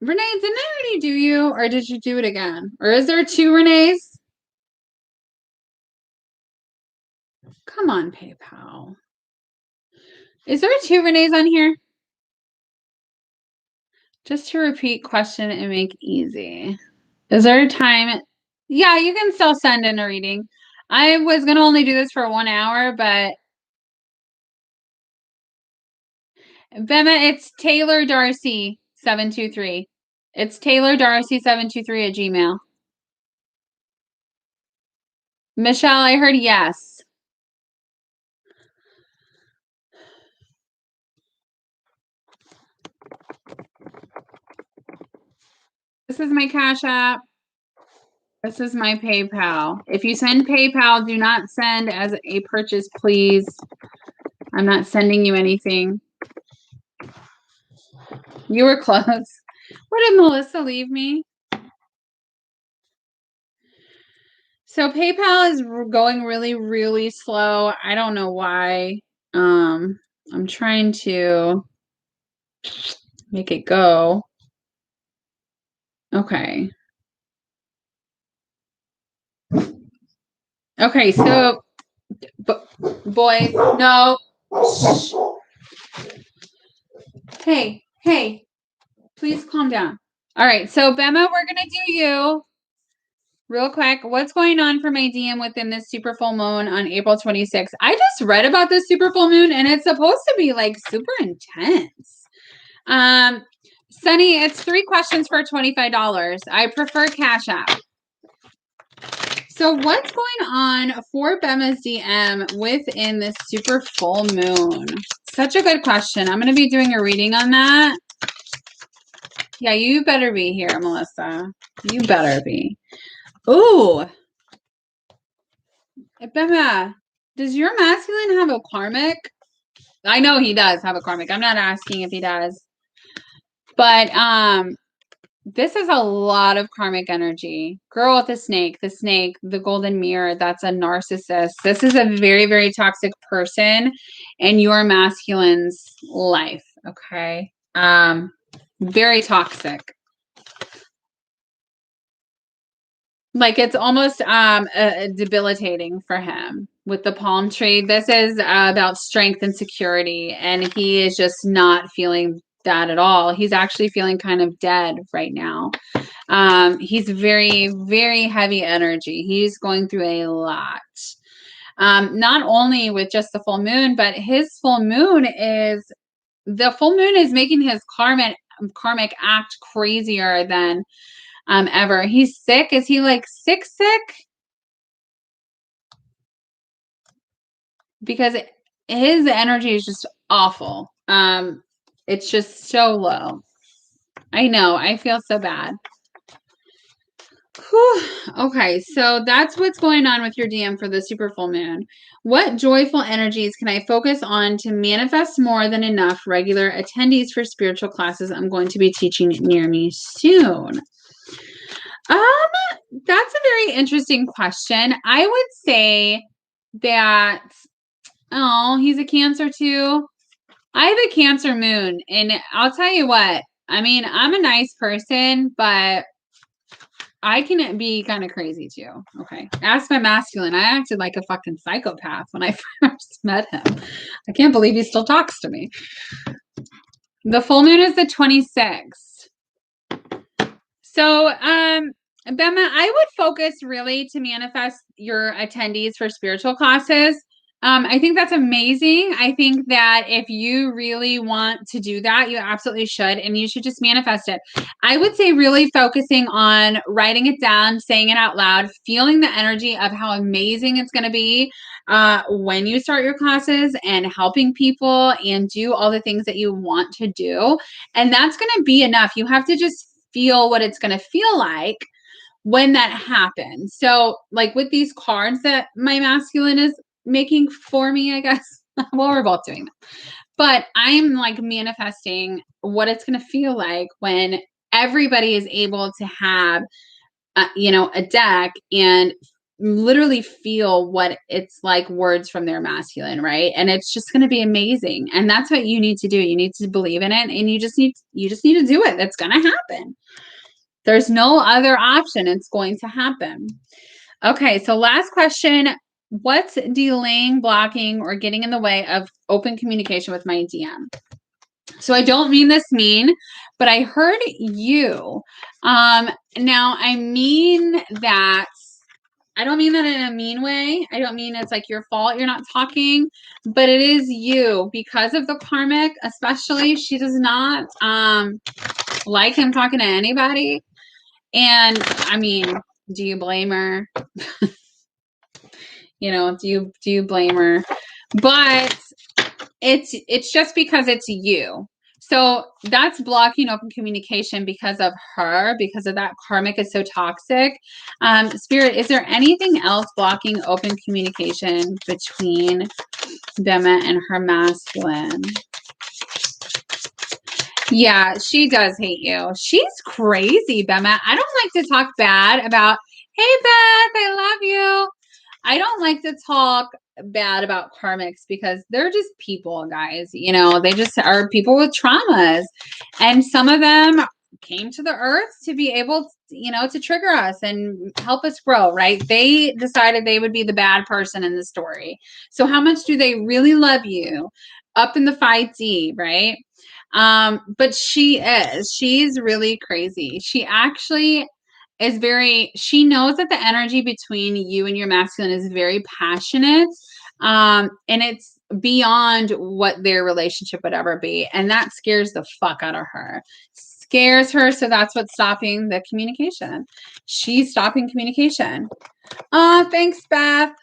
Renee, didn't I already do you, or did you do it again? Or is there 2 Renees? Come on, PayPal. Is there 2 Renees on here? Just to repeat question and make easy. Is there a time? Yeah, you can still send in a reading. I was going to only do this for 1 hour, but Bemma, it's Taylor Darcy 723. It's Taylor Darcy 723 at Gmail. Michelle, I heard yes. This is my Cash App. This is my PayPal. If you send PayPal, do not send as a purchase, please. I'm not sending you anything. You were close. Where did Melissa leave me? So PayPal is going really, really slow. I don't know why. I'm trying to make it go. Okay. Okay, so boys, no. Shh. Hey, please calm down. All right, so Bemma, we're gonna do you real quick. What's going on for my DM within this super full moon on April 26th? I just read about this super full moon, and it's supposed to be like super intense. Sunny, it's 3 questions for $25. I prefer Cash App. So what's going on for Bemma's DM within this super full moon? Such a good question. I'm going to be doing a reading on that. Yeah, you better be here, Melissa. You better be. Ooh. Bemma, does your masculine have a karmic? I know he does have a karmic. I'm not asking if he does. But this is a lot of karmic energy. Girl with the snake, the golden mirror, that's a narcissist. This is a very, very toxic person in your masculine's life, okay? Very toxic. Like it's almost debilitating for him with the palm tree. This is about strength and security, and he is just not feeling that at all. He's actually feeling kind of dead right now. He's very, very heavy energy. He's going through a lot. Not only with just the full moon, but his full moon is making his karmic act crazier than ever. He's sick. Is he like sick? Because his energy is just awful. It's just so low. I know. I feel so bad. Whew. Okay, so that's what's going on with your DM for the super full moon. What joyful energies can I focus on to manifest more than enough regular attendees for spiritual classes I'm going to be teaching near me soon? That's a very interesting question. I would say that, oh, he's a Cancer too. I have a Cancer moon, and I'll tell you what, I mean, I'm a nice person, but I can be kind of crazy too. Okay. Ask my masculine. I acted like a fucking psychopath when I first met him. I can't believe he still talks to me. The full moon is the 26th. So, Bemma, I would focus really to manifest your attendees for spiritual classes. I think that's amazing. I think that if you really want to do that, you absolutely should, and you should just manifest it. I would say really focusing on writing it down, saying it out loud, feeling the energy of how amazing it's going to be when you start your classes, and helping people and do all the things that you want to do. And that's going to be enough. You have to just feel what it's going to feel like when that happens. So, like with these cards that my masculine is making for me, I guess. Well, we're both doing that. But I'm like manifesting what it's going to feel like when everybody is able to have, a deck and literally feel what it's like, words from their masculine, right? And it's just going to be amazing. And that's what you need to do. You need to believe in it, and you just need to do it. It's going to happen. There's no other option. It's going to happen. Okay, so last question. What's delaying, blocking, or getting in the way of open communication with my DM? So I don't mean this mean, but I heard you. Now I mean that, I don't mean that in a mean way. I don't mean it's like your fault you're not talking, but it is you because of the karmic, especially. She does not like him talking to anybody. And I mean, do you blame her? Do you blame her? But it's just because it's you. So that's blocking open communication because of her, because of that karmic is so toxic. Spirit, is there anything else blocking open communication between Bemma and her masculine? Yeah, she does hate you. She's crazy, Bemma. I don't like to talk bad about, hey, Beth, I love you. I don't like to talk bad about karmics because they're just people, guys. They just are people with traumas. And some of them came to the earth to be able to trigger us and help us grow, right? They decided they would be the bad person in the story. So how much do they really love you? Up in the 5D, right? But she's really crazy. She actually she knows that the energy between you and your masculine is very passionate. And it's beyond what their relationship would ever be. And that scares the fuck out of her. Scares her. So that's what's stopping the communication. She's stopping communication. Oh, thanks, Beth.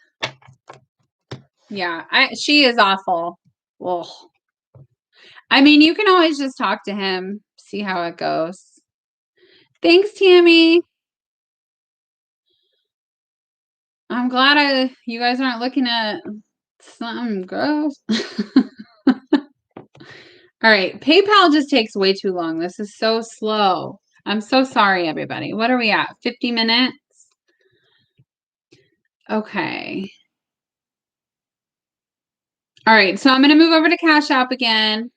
Yeah, she is awful. Ugh. I mean, you can always just talk to him, see how it goes. Thanks, Tammy. I'm glad you guys aren't looking at something gross. All right. PayPal just takes way too long. This is so slow. I'm so sorry, everybody. What are we at? 50 minutes? Okay. All right. So I'm going to move over to Cash App again.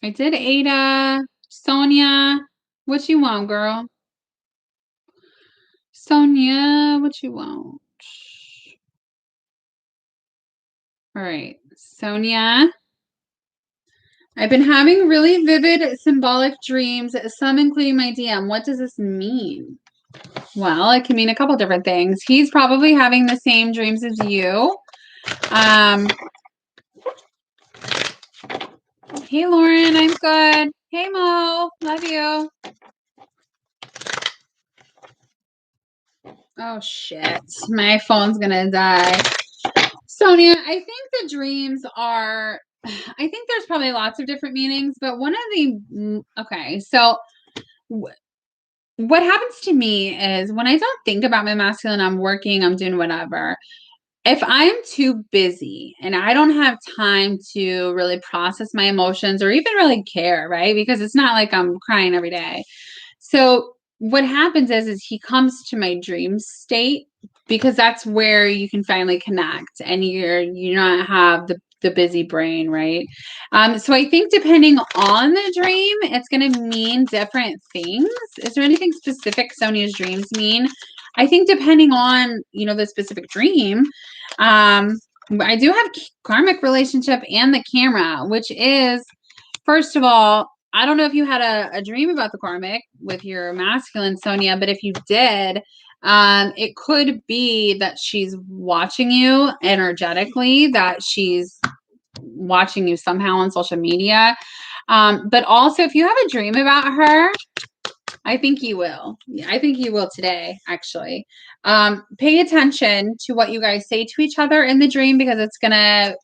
I did Aydah. Sonia. What you want, girl? Sonia, what you want? All right. Sonia. I've been having really vivid symbolic dreams, some including my DM. What does this mean? Well, it can mean a couple different things. He's probably having the same dreams as you. Hey, Lauren, I'm good. Hey, Mo, love you. Oh, shit. My phone's gonna die. Sonia, I think the dreams are, I think there's probably lots of different meanings, but one of the, okay, so what happens to me is when I don't think about my masculine, I'm working, I'm doing whatever. If I'm too busy and I don't have time to really process my emotions or even really care, right? Because it's not like I'm crying every day. So what happens is he comes to my dream state because that's where you can finally connect and you not have the busy brain, right? So I think depending on the dream, it's going to mean different things. Is there anything specific Sonia's dreams mean? I think depending on, the specific dream, I do have karmic relationship and the camera, which is, first of all, I don't know if you had a dream about the karmic with your masculine, Sonia, but if you did, it could be that she's watching you energetically, that she's watching you somehow on social media. But also, if you have a dream about her, I think you will. I think you will today, actually. Pay attention to what you guys say to each other in the dream because it's going to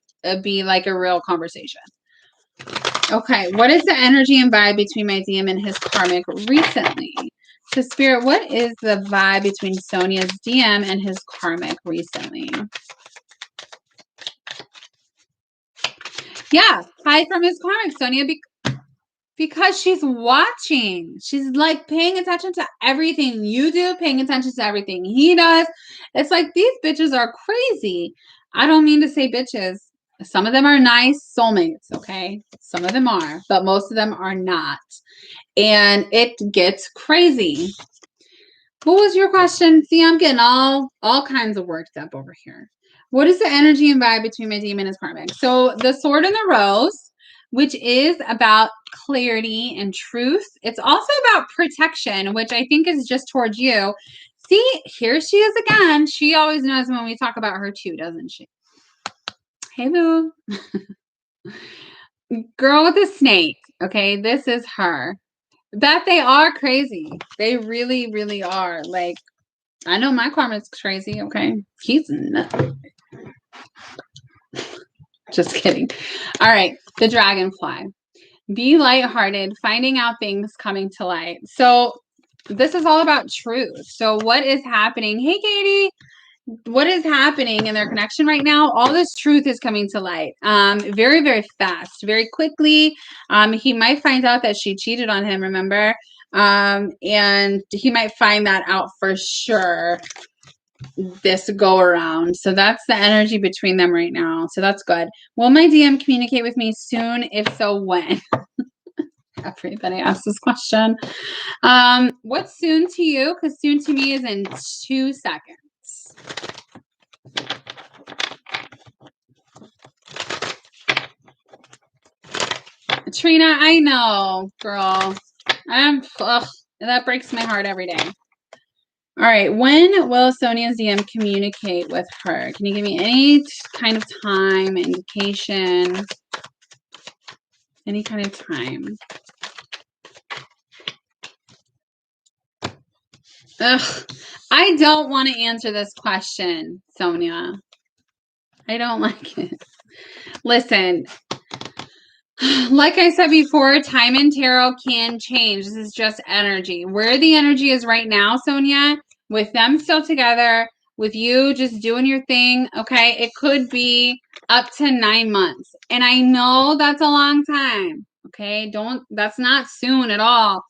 be like a real conversation. Okay, what is the energy and vibe between my DM and his karmic recently? So, Spirit, what is the vibe between Sonia's DM and his karmic recently? Yeah, hide from his karmic, Sonia, because she's watching. She's like paying attention to everything you do, paying attention to everything he does. It's like these bitches are crazy. I don't mean to say bitches. Some of them are nice soulmates, okay? Some of them are, but most of them are not. And it gets crazy. What was your question? See, I'm getting all kinds of worked up over here. What is the energy and vibe between my demon and his karmic? So the sword and the rose, which is about clarity and truth. It's also about protection, which I think is just towards you. See, here she is again. She always knows when we talk about her too, doesn't she? Hey, boo. Girl with a snake. Okay, this is her. That they are crazy. They really, really are. Like, I know my karma's crazy, okay? He's nuts. Just kidding. All right, the dragonfly. Be lighthearted, finding out things coming to light. So this is all about truth. So what is happening? Hey, Katie. What is happening in their connection right now? All this truth is coming to light very, very fast, very quickly. He might find out that she cheated on him, remember? And he might find that out for sure this go around. So that's the energy between them right now. So that's good. Will my DM communicate with me soon? If so, when? Everybody asks this question. What's soon to you? Because soon to me is in 2 seconds. Trina, I know, girl. That breaks my heart every day. All right, when will Sonia's DM communicate with her? Can you give me any kind of time, indication? Any kind of time? Ugh, I don't want to answer this question, Sonia. I don't like it. Listen, Like I said before, time and tarot can change. This is just energy. Where the energy is right now, Sonia, with them still together, with you just doing your thing, okay, it could be up to 9 months. And I know that's a long time, okay? That's not soon at all.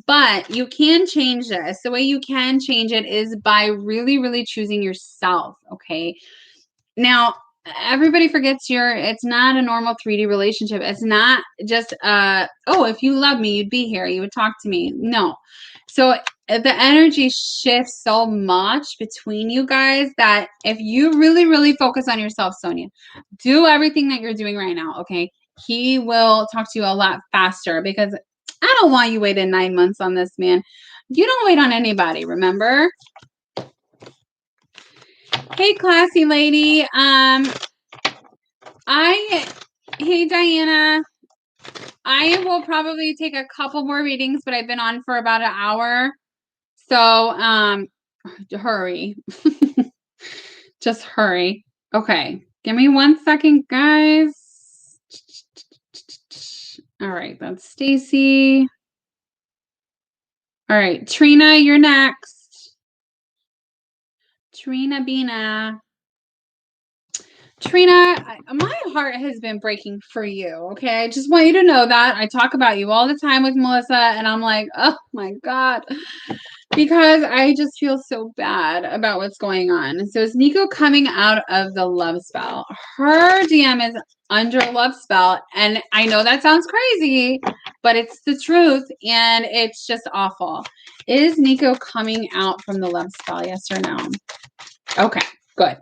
But you can change this. The way you can change it is by really, really choosing yourself, okay? Now, everybody forgets it's not a normal 3D relationship. It's not just oh, if you love me, you'd be here, you would talk to me. No. So the energy shifts so much between you guys that if you really, really focus on yourself, Sonia, do everything that you're doing right now, okay? He will talk to you a lot faster because I don't want you waiting 9 months on this man. You don't wait on anybody, remember? Hey, classy lady. Hey, Diana. I will probably take a couple more readings, but I've been on for about an hour. So, hurry. Just hurry. Okay. Give me 1 second, guys. All right. That's Stacy. All right. Trina, you're next. Trina Bina. Trina, my heart has been breaking for you, okay? I just want you to know that. I talk about you all the time with Melissa, and I'm like, oh my God. Because I just feel so bad about what's going on. So is Nico coming out of the love spell? Her DM is under love spell, and I know that sounds crazy, but it's the truth, and it's just awful. Is Nico coming out from the love spell, yes or no? Okay, good.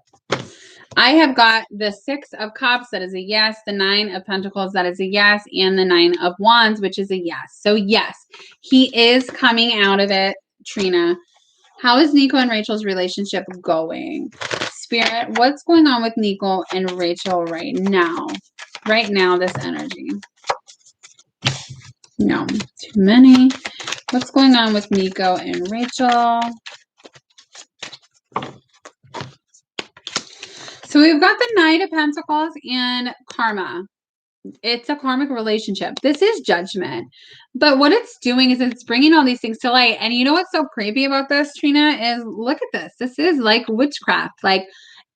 I have got the 6 of Cups, that is a yes, the 9 of Pentacles, that is a yes, and the 9 of Wands, which is a yes. So yes, he is coming out of it, Trina. How is Nico and Rachel's relationship going? Spirit, what's going on with Nico and Rachel right now? Right now, this energy. No, too many. What's going on with Nico and Rachel? So we've got the Knight of Pentacles and Karma. It's a karmic relationship. This is judgment. But what it's doing is it's bringing all these things to light. And you know what's so creepy about this, Trina, is look at this. This is like witchcraft. Like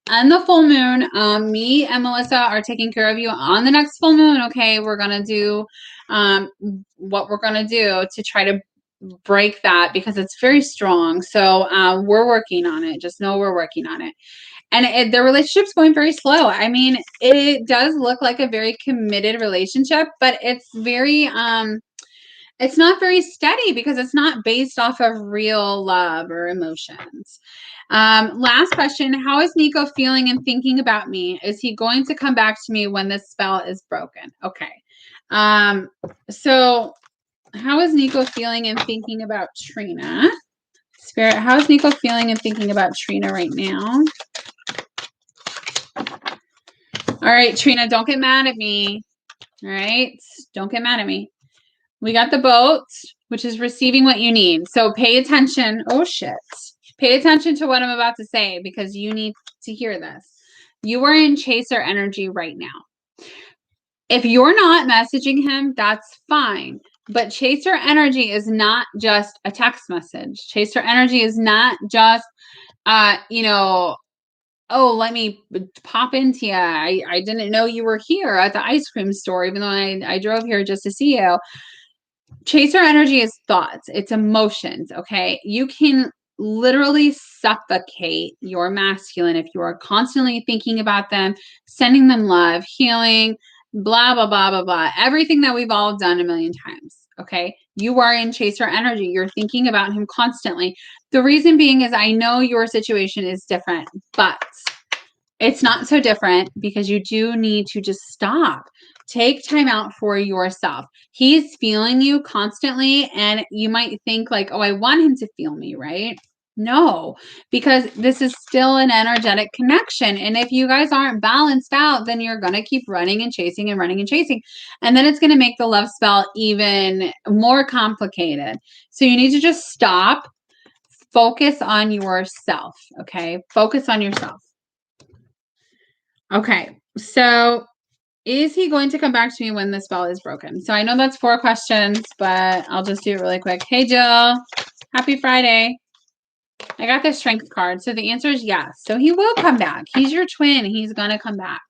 on the full moon, me and Melissa are taking care of you on the next full moon. Okay, we're going to do what we're going to do to try to break that because it's very strong. So we're working on it. Just know we're working on it. And the relationship's going very slow. I mean, it does look like a very committed relationship, but it's very, it's not very steady because it's not based off of real love or emotions. Last question. How is Nico feeling and thinking about me? Is he going to come back to me when this spell is broken? Okay. So how is Nico feeling and thinking about Trina? Spirit, how is Nico feeling and thinking about Trina right now? All right, Trina, don't get mad at me. All right, don't get mad at me. We got the boat, which is receiving what you need. So pay attention. Oh, shit. Pay attention to what I'm about to say because you need to hear this. You are in chaser energy right now. If you're not messaging him, that's fine. But chaser energy is not just a text message. Chaser energy is not just, oh, let me pop into you. I didn't know you were here at the ice cream store, even though I drove here just to see you. Chaser energy is thoughts. It's emotions, okay? You can literally suffocate your masculine if you are constantly thinking about them, sending them love, healing, blah, blah, blah, blah, blah. Everything that we've all done a million times, okay? You are in chaser energy. You're thinking about him constantly. The reason being is I know your situation is different, but it's not so different because you do need to just stop. Take time out for yourself. He's feeling you constantly, and you might think like, oh, I want him to feel me, right? No, because this is still an energetic connection. And if you guys aren't balanced out, then you're going to keep running and chasing and running and chasing. And then it's going to make the love spell even more complicated. So you need to just stop, focus on yourself. Okay. Focus on yourself. Okay. So Is he going to come back to me when the spell is broken? So I know that's 4 questions, but I'll just do it really quick. Hey, Jill. Happy Friday. I got the strength card. So the answer is yes. So he will come back. He's your twin. He's going to come back.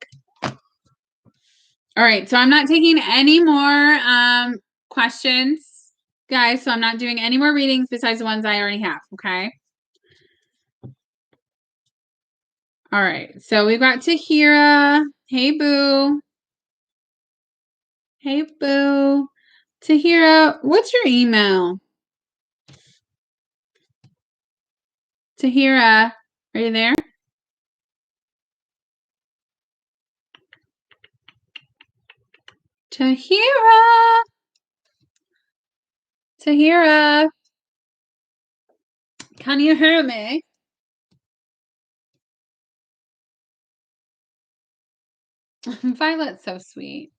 All right. So I'm not taking any more questions, guys. So I'm not doing any more readings besides the ones I already have. Okay. All right. So we've got Tahira. Hey, boo. Hey, boo. Tahira, what's your email? Tahira, are you there? Tahira. Tahira. Can you hear me? Violet's so sweet.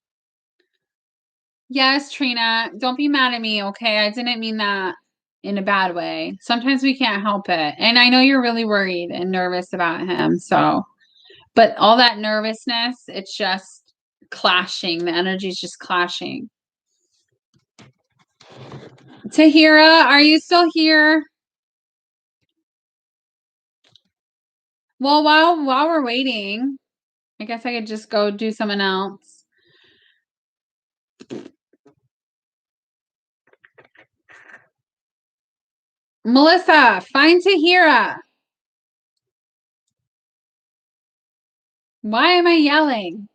Yes, Trina, don't be mad at me, okay? I didn't mean that in a bad way. Sometimes we can't help it. And I know you're really worried and nervous about him, so. But all that nervousness, it's just clashing. The energy's just clashing. Tahira, are you still here? Well, while we're waiting, I guess I could just go do something else. Melissa, find Tahira. Why am I yelling?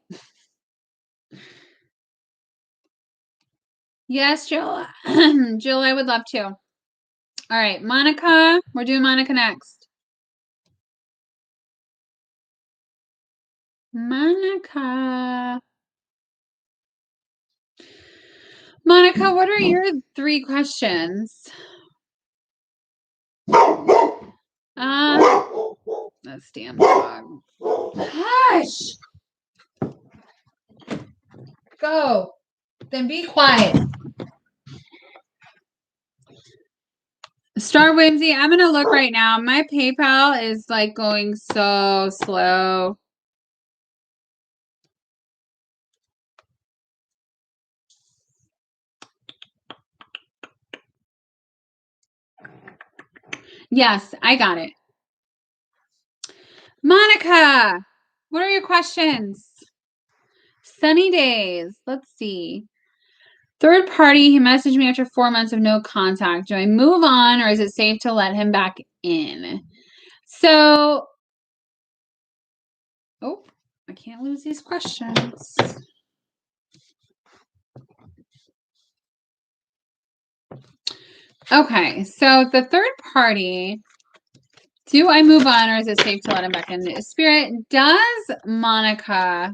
Yes, Jill. Jill, I would love to. All right, Monica. We're doing Monica next. Monica. Monica, what are your 3 questions? That's damn dog. Hush! Go. Then be quiet. Star Whimsy, I'm going to look right now. My PayPal is like going so slow. Yes, I got it. Monica, what are your questions? Sunny days. Let's see. Third party, he messaged me after 4 months of no contact. Do I move on or is it safe to let him back in? So, oh, I can't lose these questions. Okay, so the third party, do I move on or is it safe to let him back in? Spirit, does Monica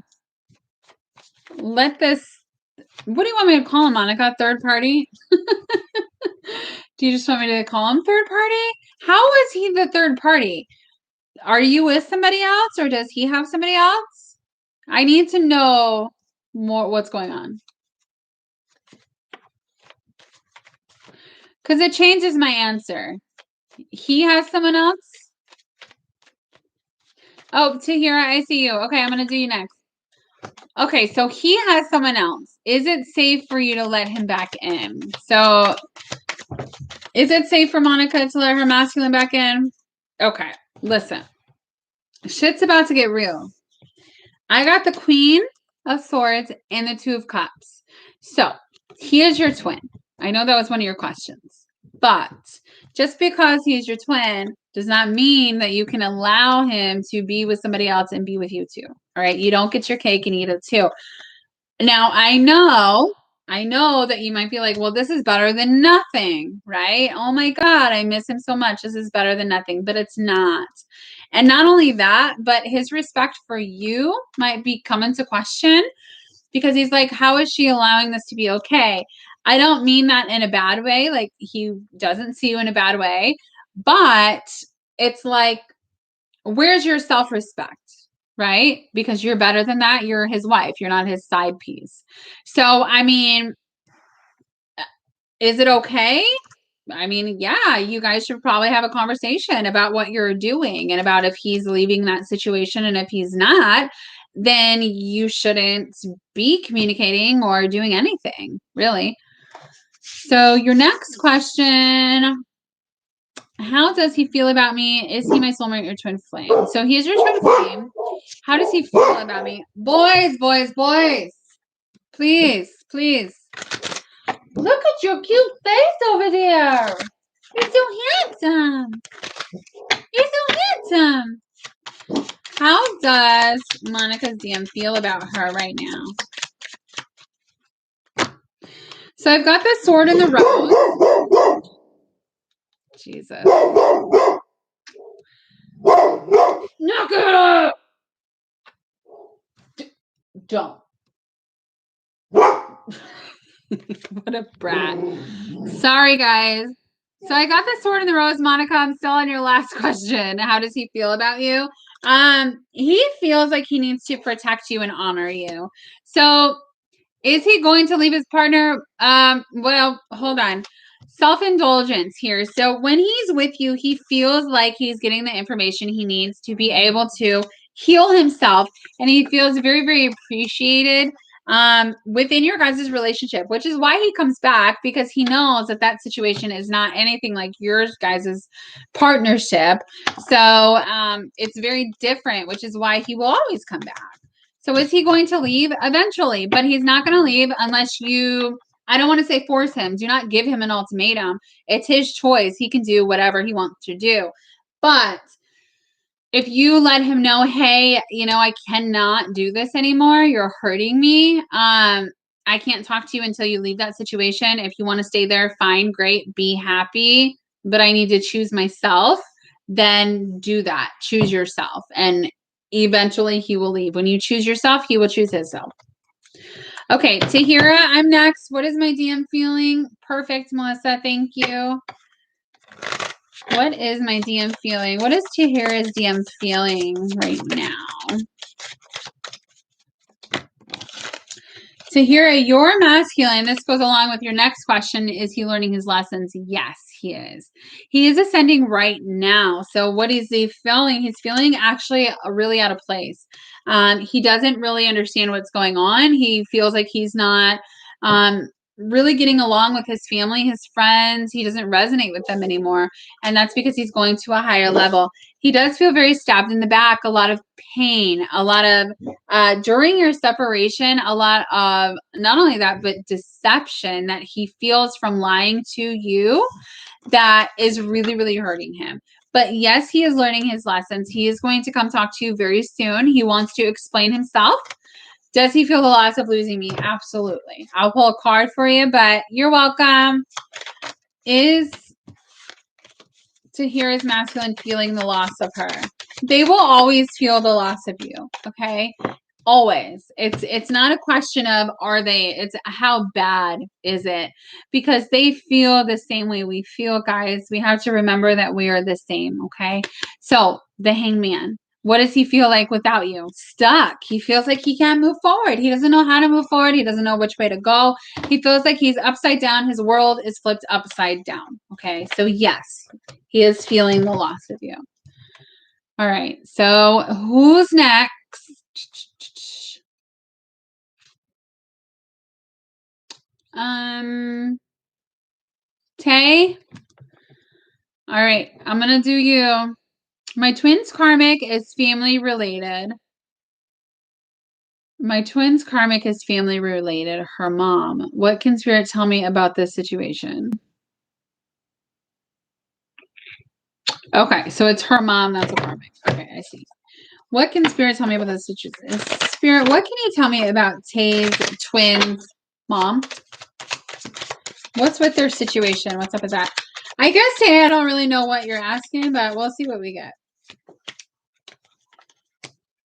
let this, what do you want me to call him, Monica? Third party? Do you just want me to call him third party? How is he the third party? Are you with somebody else or does he have somebody else? I need to know more what's going on. Because it changes my answer. He has someone else? Oh, Tahira, I see you. Okay, I'm going to do you next. Okay, so he has someone else. Is it safe for you to let him back in? So, is it safe for Monica to let her masculine back in? Okay, listen. Shit's about to get real. I got the Queen of Swords and the 2 of Cups. So, he is your twin. I know that was one of your questions. But just because he's your twin does not mean that you can allow him to be with somebody else and be with you too. All right? You don't get your cake and eat it too. Now, I know that you might be like, well, this is better than nothing, right? Oh my God, I miss him so much. This is better than nothing, but it's not. And not only that, but his respect for you might be come into question because he's like, how is she allowing this to be okay? I don't mean that in a bad way. Like he doesn't see you in a bad way, but it's like, where's your self-respect? Right? Because you're better than that. You're his wife. You're not his side piece. So, I mean, is it okay? I mean, yeah, you guys should probably have a conversation about what you're doing and about if he's leaving that situation and if he's not, then you shouldn't be communicating or doing anything, really. So your next question, how does he feel about me? Is he my soulmate or twin flame? So he's your twin flame. How does he feel about me? Boys, boys, boys. Please, please. Look at your cute face over there. You're so handsome. You're so handsome. How does Monica's DM feel about her right now? So I've got the sword and the rose. Jesus. Knock it up! Don't. What a brat. Sorry, guys. So I got the sword and the rose. Monica, I'm still on your last question. How does he feel about you? He feels like he needs to protect you and honor you. So is he going to leave his partner? Well, hold on. Self-indulgence here. So when he's with you, he feels like he's getting the information he needs to be able to heal himself, and he feels very, very appreciated within your guys' relationship, which is why he comes back, because he knows that that situation is not anything like your guys' partnership. So it's very different, which is why he will always come back. So is he going to leave? Eventually, but he's not going to leave unless you, I don't want to say force him. Do not give him an ultimatum. It's his choice. He can do whatever he wants to do. But if you let him know, hey, you know, I cannot do this anymore. You're hurting me. I can't talk to you until you leave that situation. If you want to stay there, fine, great, be happy. But I need to choose myself. Then do that. Choose yourself. And eventually he will leave. When you choose yourself, he will choose himself. Okay, Tahira, I'm next. What is my DM feeling? Perfect, Melissa. Thank you. What is my DM feeling? What is Tahira's DM feeling right now? Tahira, you're masculine. This goes along with your next question. Is he learning his lessons? Yes, he is. He is ascending right now. So what is he feeling? He's feeling actually really out of place. He doesn't really understand what's going on. He feels like he's not really getting along with his family, his friends. He doesn't resonate with them anymore. And that's because he's going to a higher level. He does feel very stabbed in the back, a lot of pain, a lot of, during your separation, a lot of, not only that, but deception that he feels from lying to you that is really, really hurting him. But yes, he is learning his lessons. He is going to come talk to you very soon. He wants to explain himself. Does he feel the loss of losing me? Absolutely. I'll pull a card for you, but you're welcome. Is Tahira's masculine feeling the loss of her? They will always feel the loss of you, okay? Always. It's not a question of are they, it's how bad is it? Because they feel the same way we feel, guys. We have to remember that we are the same, okay? So, the hangman. What does he feel like without you? Stuck. He feels like he can't move forward. He doesn't know how to move forward. He doesn't know which way to go. He feels like he's upside down. His world is flipped upside down. Okay, so yes, he is feeling the loss of you. All right, so who's next? Tay? All right, I'm going to do you. My twin's karmic is family related. My twin's karmic is family related. Her mom. What can Spirit tell me about this situation? Okay, so it's her mom. That's a karmic. Okay, I see. What can Spirit tell me about this situation? Spirit, what can you tell me about Tay's twin's mom? What's with their situation? What's up with that? I guess, Tay, I don't really know what you're asking, but we'll see what we get.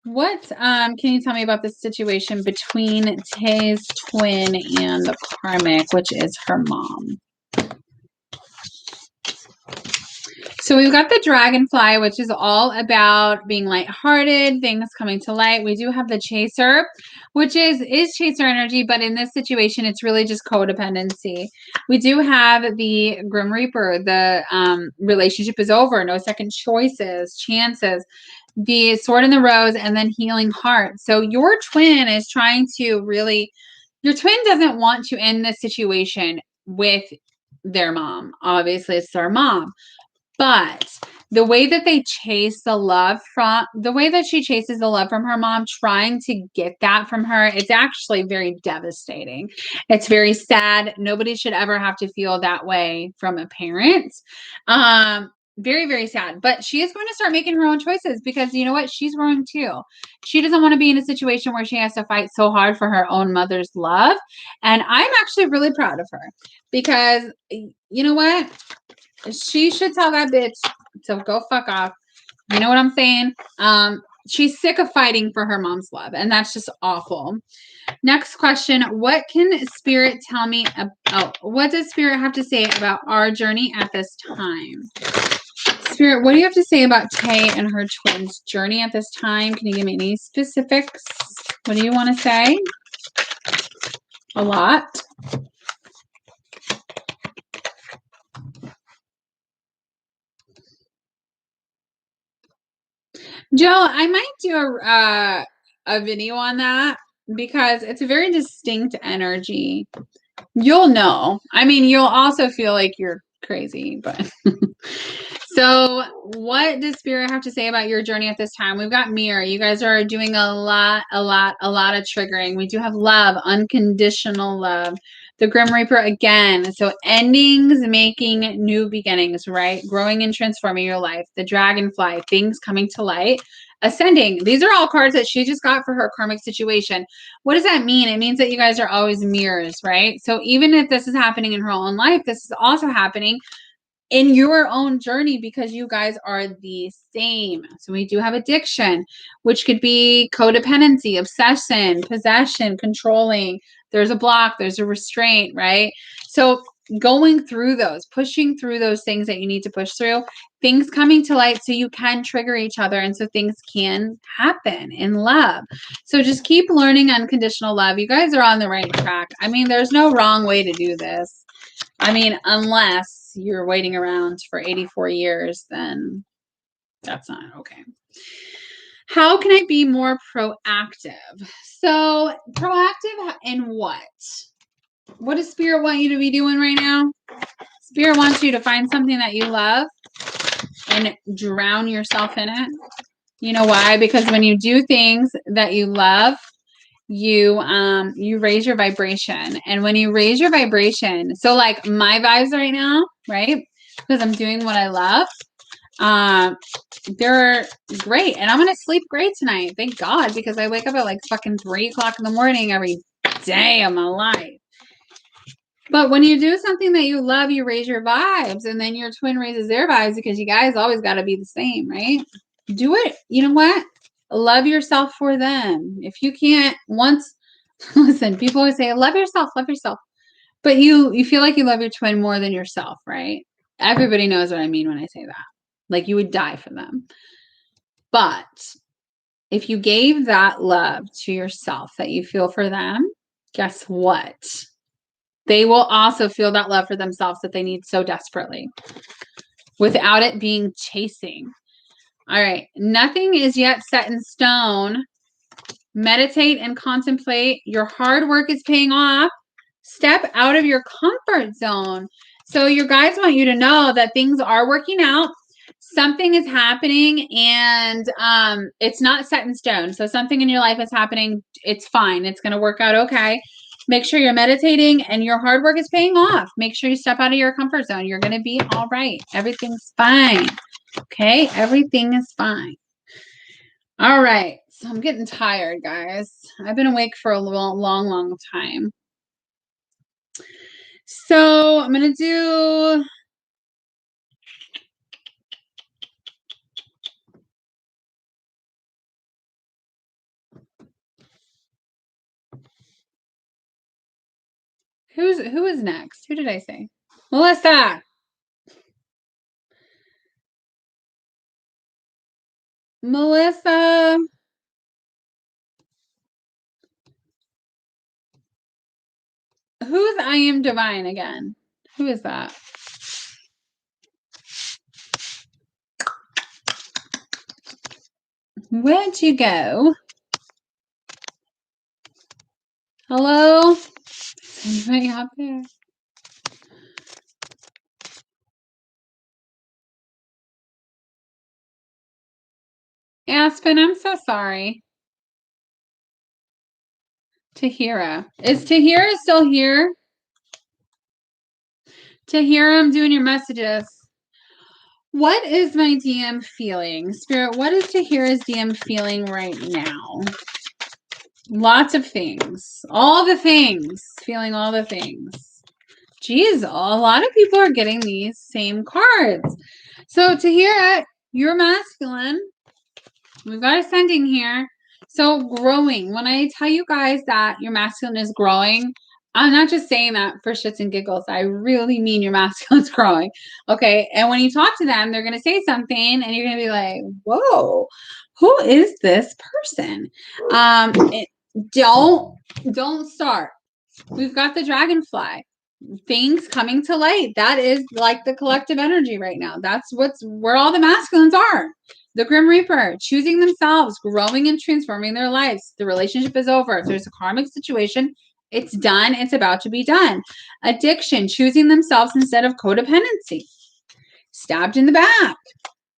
What can you tell me about the situation between Tay's twin and the karmic, which is her mom? So we've got the dragonfly, which is all about being lighthearted, things coming to light. We do have the chaser, which is chaser energy, but in this situation, it's really just codependency. We do have the Grim Reaper. The relationship is over. No second choices, chances. The sword in the rose, and then healing heart. So your twin is trying to really, your twin doesn't want to end this situation with their mom. Obviously, it's their mom. But the way that they chase the love from, the way that she chases the love from her mom, trying to get that from her, it's actually very devastating. It's very sad. Nobody should ever have to feel that way from a parent. Very, very sad. But she is going to start making her own choices because you know what? She's growing too. She doesn't want to be in a situation where she has to fight so hard for her own mother's love. And I'm actually really proud of her because you know what? She should tell that bitch to go fuck off. You know what I'm saying? She's sick of fighting for her mom's love, and that's just awful. Next question. What can Spirit tell me about, what does Spirit have to say about our journey at this time? Spirit, what do you have to say about Tay and her twins' journey at this time? Can you give me any specifics? What do you want to say? A lot. Joe, I might do a video on that because it's a very distinct energy. You'll know. I mean, you'll also feel like you're crazy, but so what does Spirit have to say about your journey at this time? We've got mirror. You guys are doing a lot of triggering. We do have love, unconditional love. The Grim Reaper again. So endings, making new beginnings, right? Growing and transforming your life. The Dragonfly, things coming to light. Ascending. These are all cards that she just got for her karmic situation. What does that mean? It means that you guys are always mirrors, right? So even if this is happening in her own life, this is also happening in your own journey because you guys are the same. So we do have addiction, which could be codependency, obsession, possession, controlling. There's a block, there's a restraint, right? So going through those, pushing through those things that you need to push through, things coming to light so you can trigger each other and so things can happen in love. So just keep learning unconditional love. You guys are on the right track. I mean, there's no wrong way to do this. I mean, unless you're waiting around for 84 years, then that's not okay. How can I be more proactive? So proactive in what? What does Spirit want you to be doing right now? Spirit wants you to find something that you love and drown yourself in it. You know why? Because when you do things that you love, you raise your vibration. And when you raise your vibration, so like my vibes right now, right? Because I'm doing what I love. They're great. And I'm gonna sleep great tonight. Thank God, because I wake up at like fucking 3 o'clock in the morning every day of my life. But when you do something that you love, you raise your vibes, and then your twin raises their vibes because you guys always got to be the same, right? Do it. You know what? Love yourself for them. If you can't once, listen, people always say, love yourself, but you feel like you love your twin more than yourself, right? Everybody knows what I mean when I say that. Like you would die for them. But if you gave that love to yourself that you feel for them, guess what? They will also feel that love for themselves that they need so desperately without it being chasing. All right. Nothing is yet set in stone. Meditate and contemplate. Your hard work is paying off. Step out of your comfort zone. So your guides want you to know that things are working out. Something is happening and it's not set in stone. So something in your life is happening. It's fine. It's going to work out okay. Make sure you're meditating and your hard work is paying off. Make sure you step out of your comfort zone. You're going to be all right. Everything's fine. Okay? Everything is fine. All right. So I'm getting tired, guys. I've been awake for a long time. So I'm going to do... Who is next? Who did I say? Melissa. Melissa. Who's I am divine again? Who is that? Where'd you go? Hello? Is anybody out there? Aspen, I'm so sorry. Tahira. Is Tahira still here? Tahira, I'm doing your messages. What is my DM feeling? Spirit, what is Tahira's DM feeling right now? Lots of things. All the things. Feeling all the things. Geez, a lot of people are getting these same cards. So Tahira, you're masculine. We've got ascending here. So growing. When I tell you guys that your masculine is growing, I'm not just saying that for shits and giggles. I really mean your masculine's growing. Okay. And when you talk to them, they're going to say something and you're going to be like, whoa, who is this person? Don't start. We've got the dragonfly. Things coming to light. That is like the collective energy right now. That's where all the masculines are. The Grim Reaper, choosing themselves, growing and transforming their lives. The relationship is over. If there's a karmic situation, it's done. It's about to be done. Addiction, choosing themselves instead of codependency. Stabbed in the back.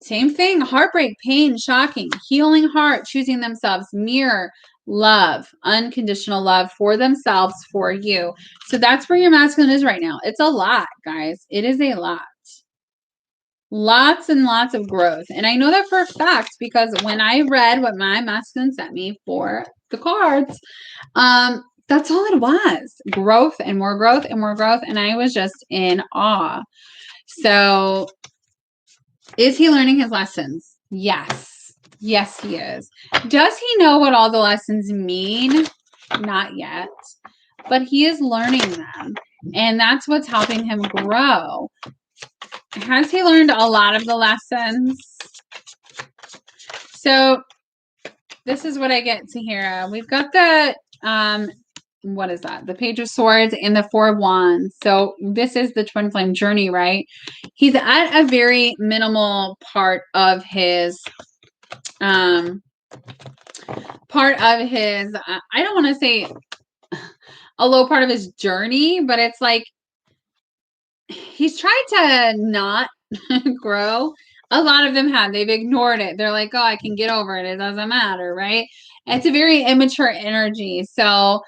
Same thing. Heartbreak, pain, shocking. Healing heart, choosing themselves. Mirror, love, unconditional love for themselves, for you. So that's where your masculine is right now. It's a lot, guys. It is a lot. Lots and lots of growth. And I know that for a fact because when I read what my masculine sent me for the cards, that's all it was. Growth and more growth and more growth. And I was just in awe. So is he learning his lessons? Yes. Yes, he is. Does he know what all the lessons mean? Not yet. But he is learning them. And that's what's helping him grow. Has he learned a lot of the lessons? So this is what I get to hear. We've got the, what is that? The Page of Swords and the Four of Wands. So this is the twin flame journey, right? He's at a very minimal part of his, I don't want to say a low part of his journey, but it's like, he's tried to not grow. A lot of them have. They've ignored it. They're like, oh, I can get over it. It doesn't matter, right? It's a very immature energy. So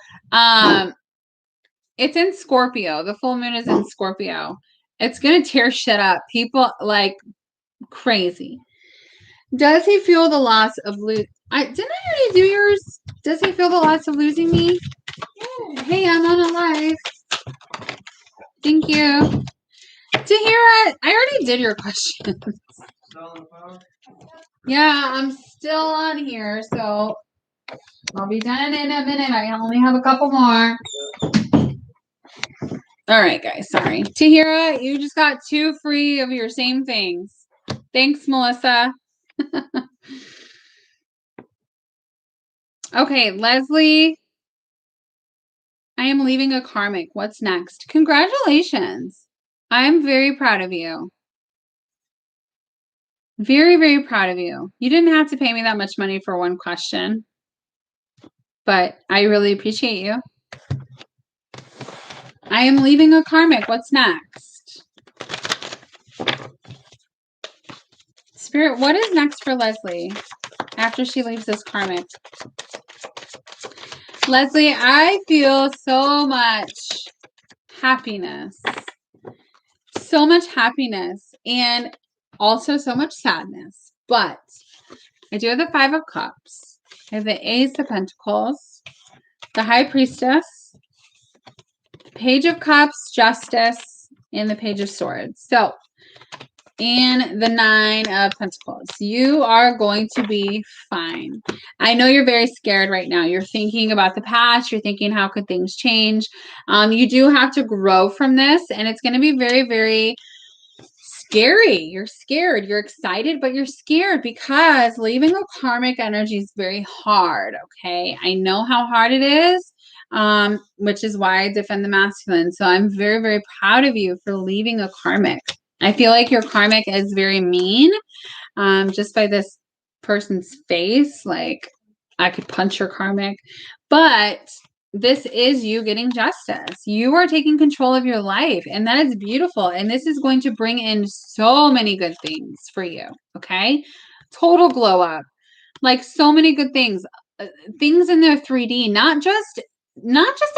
it's in Scorpio. The full moon is in Scorpio. It's going to tear shit up. People like crazy. Does he feel the loss of didn't I already do yours? Does he feel the loss of losing me? Yeah. Hey, I'm on a live. Thank you. Tahira, I already did your question. Yeah, I'm still on here, so I'll be done in a minute. I only have a couple more. All right, guys, sorry. Tahira, you just got 2 free of your same things. Thanks, Melissa. Okay, Leslie. I am leaving a karmic. What's next? Congratulations. I'm very proud of you. Very, very proud of you. You didn't have to pay me that much money for one question, but I really appreciate you. I am leaving a karmic. What's next? Spirit, what is next for Leslie after she leaves this karmic? Leslie, I feel so much happiness. So much happiness and also so much sadness. But I do have the 5 of Cups. I have the Ace of Pentacles, the High Priestess, Page of Cups, Justice, and the Page of Swords. So, and the 9 of Pentacles. You are going to be fine. I know you're very scared right now. You're thinking about the past. You're thinking, how could things change? You do have to grow from this, and it's going to be very, very scary. You're scared. You're excited, but you're scared because leaving a karmic energy is very hard. Okay. I know how hard it is, which is why I defend the masculine. So I'm very, very proud of you for leaving a karmic. I feel like your karmic is very mean, just by this person's face. Like, I could punch your karmic, but this is you getting justice. You are taking control of your life, and that is beautiful. And this is going to bring in so many good things for you. Okay. Total glow up. Like, so many good things, things in their 3D, not just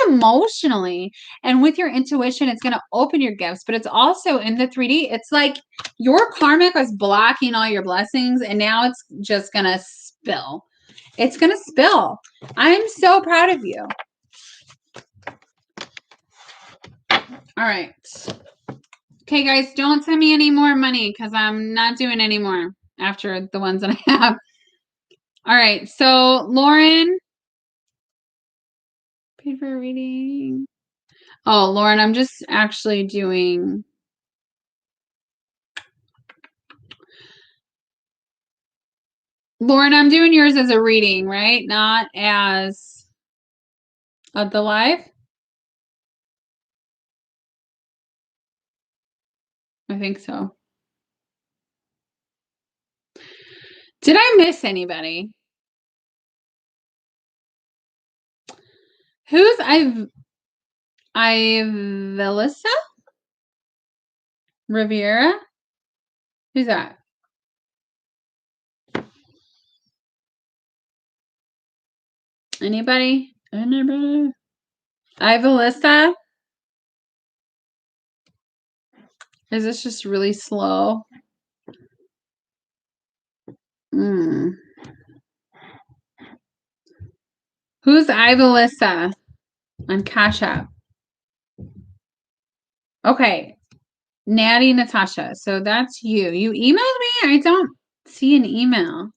emotionally and with your intuition. It's going to open your gifts, but it's also in the 3D. It's like your karmic was blocking all your blessings, and now it's just going to spill. It's going to spill. I'm so proud of you. All right. Okay, guys, don't send me any more money because I'm not doing any more after the ones that I have. All right. So, Lauren, paid for a reading. Oh, Lauren, I'm just actually doing. Lauren, I'm doing yours as a reading, right? Not as the live. I think so. Did I miss anybody? Who's Ivelissa? Riviera? Who's that? Anybody? Anybody? Ivelissa? Is this just really slow? Who's Ivelissa on Cash App? Okay. Natty Natasha. So that's you. You emailed me? I don't see an email.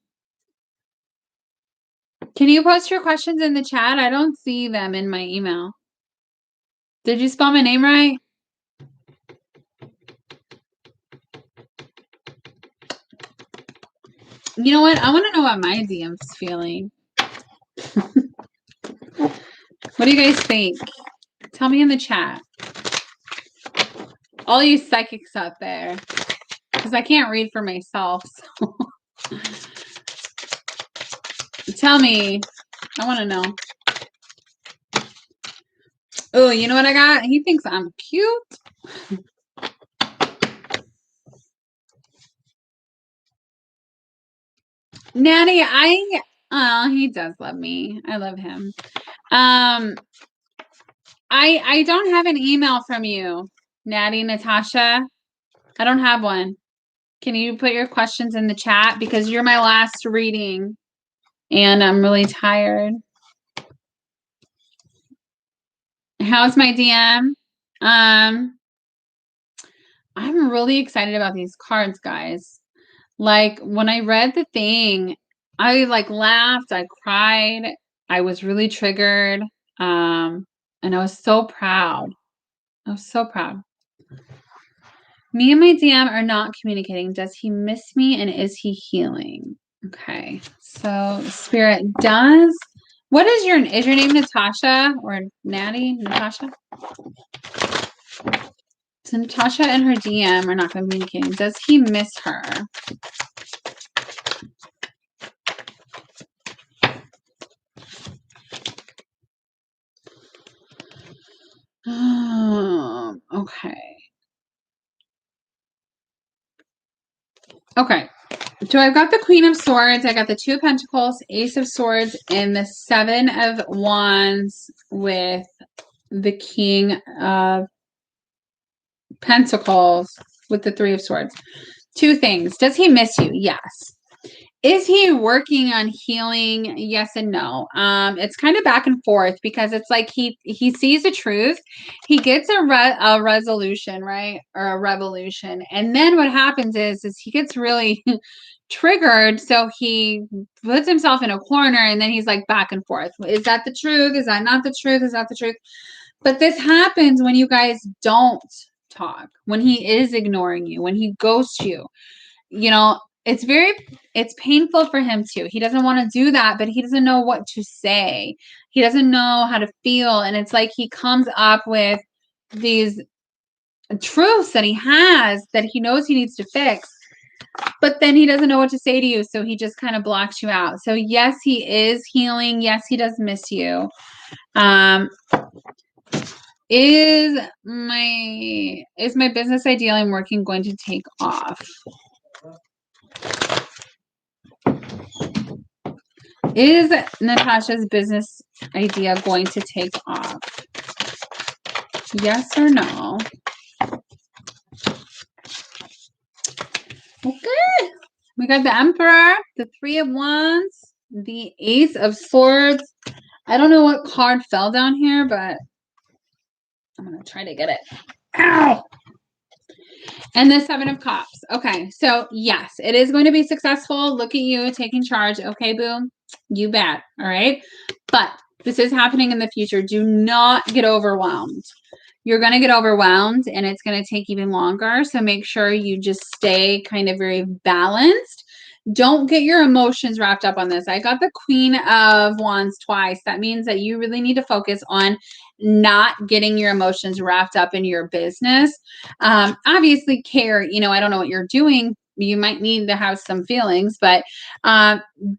Can you post your questions in the chat? I don't see them in my email. Did you spell my name right? You know what? I want to know what my DM's feeling. What do you guys think? Tell me in the chat. All you psychics out there. Because I can't read for myself. So. Tell me. I want to know. Oh, you know what I got? He thinks I'm cute. Natty, he does love me. I love him. I don't have an email from you, Natty Natasha. I don't have one. Can you put your questions in the chat? Because you're my last reading and I'm really tired. How's my DM? I'm really excited about these cards, guys. Like, when I read the thing, I like laughed, I cried, I was really triggered. And I was so proud. I was so proud. Me and my DM are not communicating. Does he miss me and is he healing? Okay. So Spirit does. What is your name Natasha or Natty? Natasha? So Natasha and her DM are not communicating. Does he miss her? Okay. Okay. So I've got the Queen of Swords, I got the Two of Pentacles, Ace of Swords, and the Seven of Wands with the King of Pentacles with the Three of Swords. Two things. Does he miss you? Yes. Is he working on healing? Yes and no. It's kind of back and forth because it's like he sees the truth. He gets a resolution, right? Or a revolution. And then what happens is he gets really triggered. So he puts himself in a corner and then he's like back and forth. Is that the truth? Is that not the truth? Is that the truth? But this happens when you guys don't talk, when he is ignoring you, when he ghosts you, you know, it's painful for him too. He doesn't want to do that, but he doesn't know what to say. He doesn't know how to feel. And it's like he comes up with these truths that he has that he knows he needs to fix, but then he doesn't know what to say to you. So he just kind of blocks you out. So yes, he is healing. Yes, he does miss you. Is my business ideal I'm working going to take off? Is Natasha's business idea going to take off? Yes or no? Okay. We got the Emperor, the Three of Wands, the Ace of Swords. I don't know what card fell down here, but I'm going to try to get it. Ow! And the Seven of Cups. Okay, so yes, it is going to be successful. Look at you taking charge. Okay, boom. You bet. All right. But this is happening in the future. Do not get overwhelmed. You're going to get overwhelmed and it's going to take even longer. So make sure you just stay kind of very balanced. Don't get your emotions wrapped up on this. I got the Queen of Wands twice. That means that you really need to focus on not getting your emotions wrapped up in your business. Obviously care, you know, I don't know what you're doing. You might need to have some feelings, but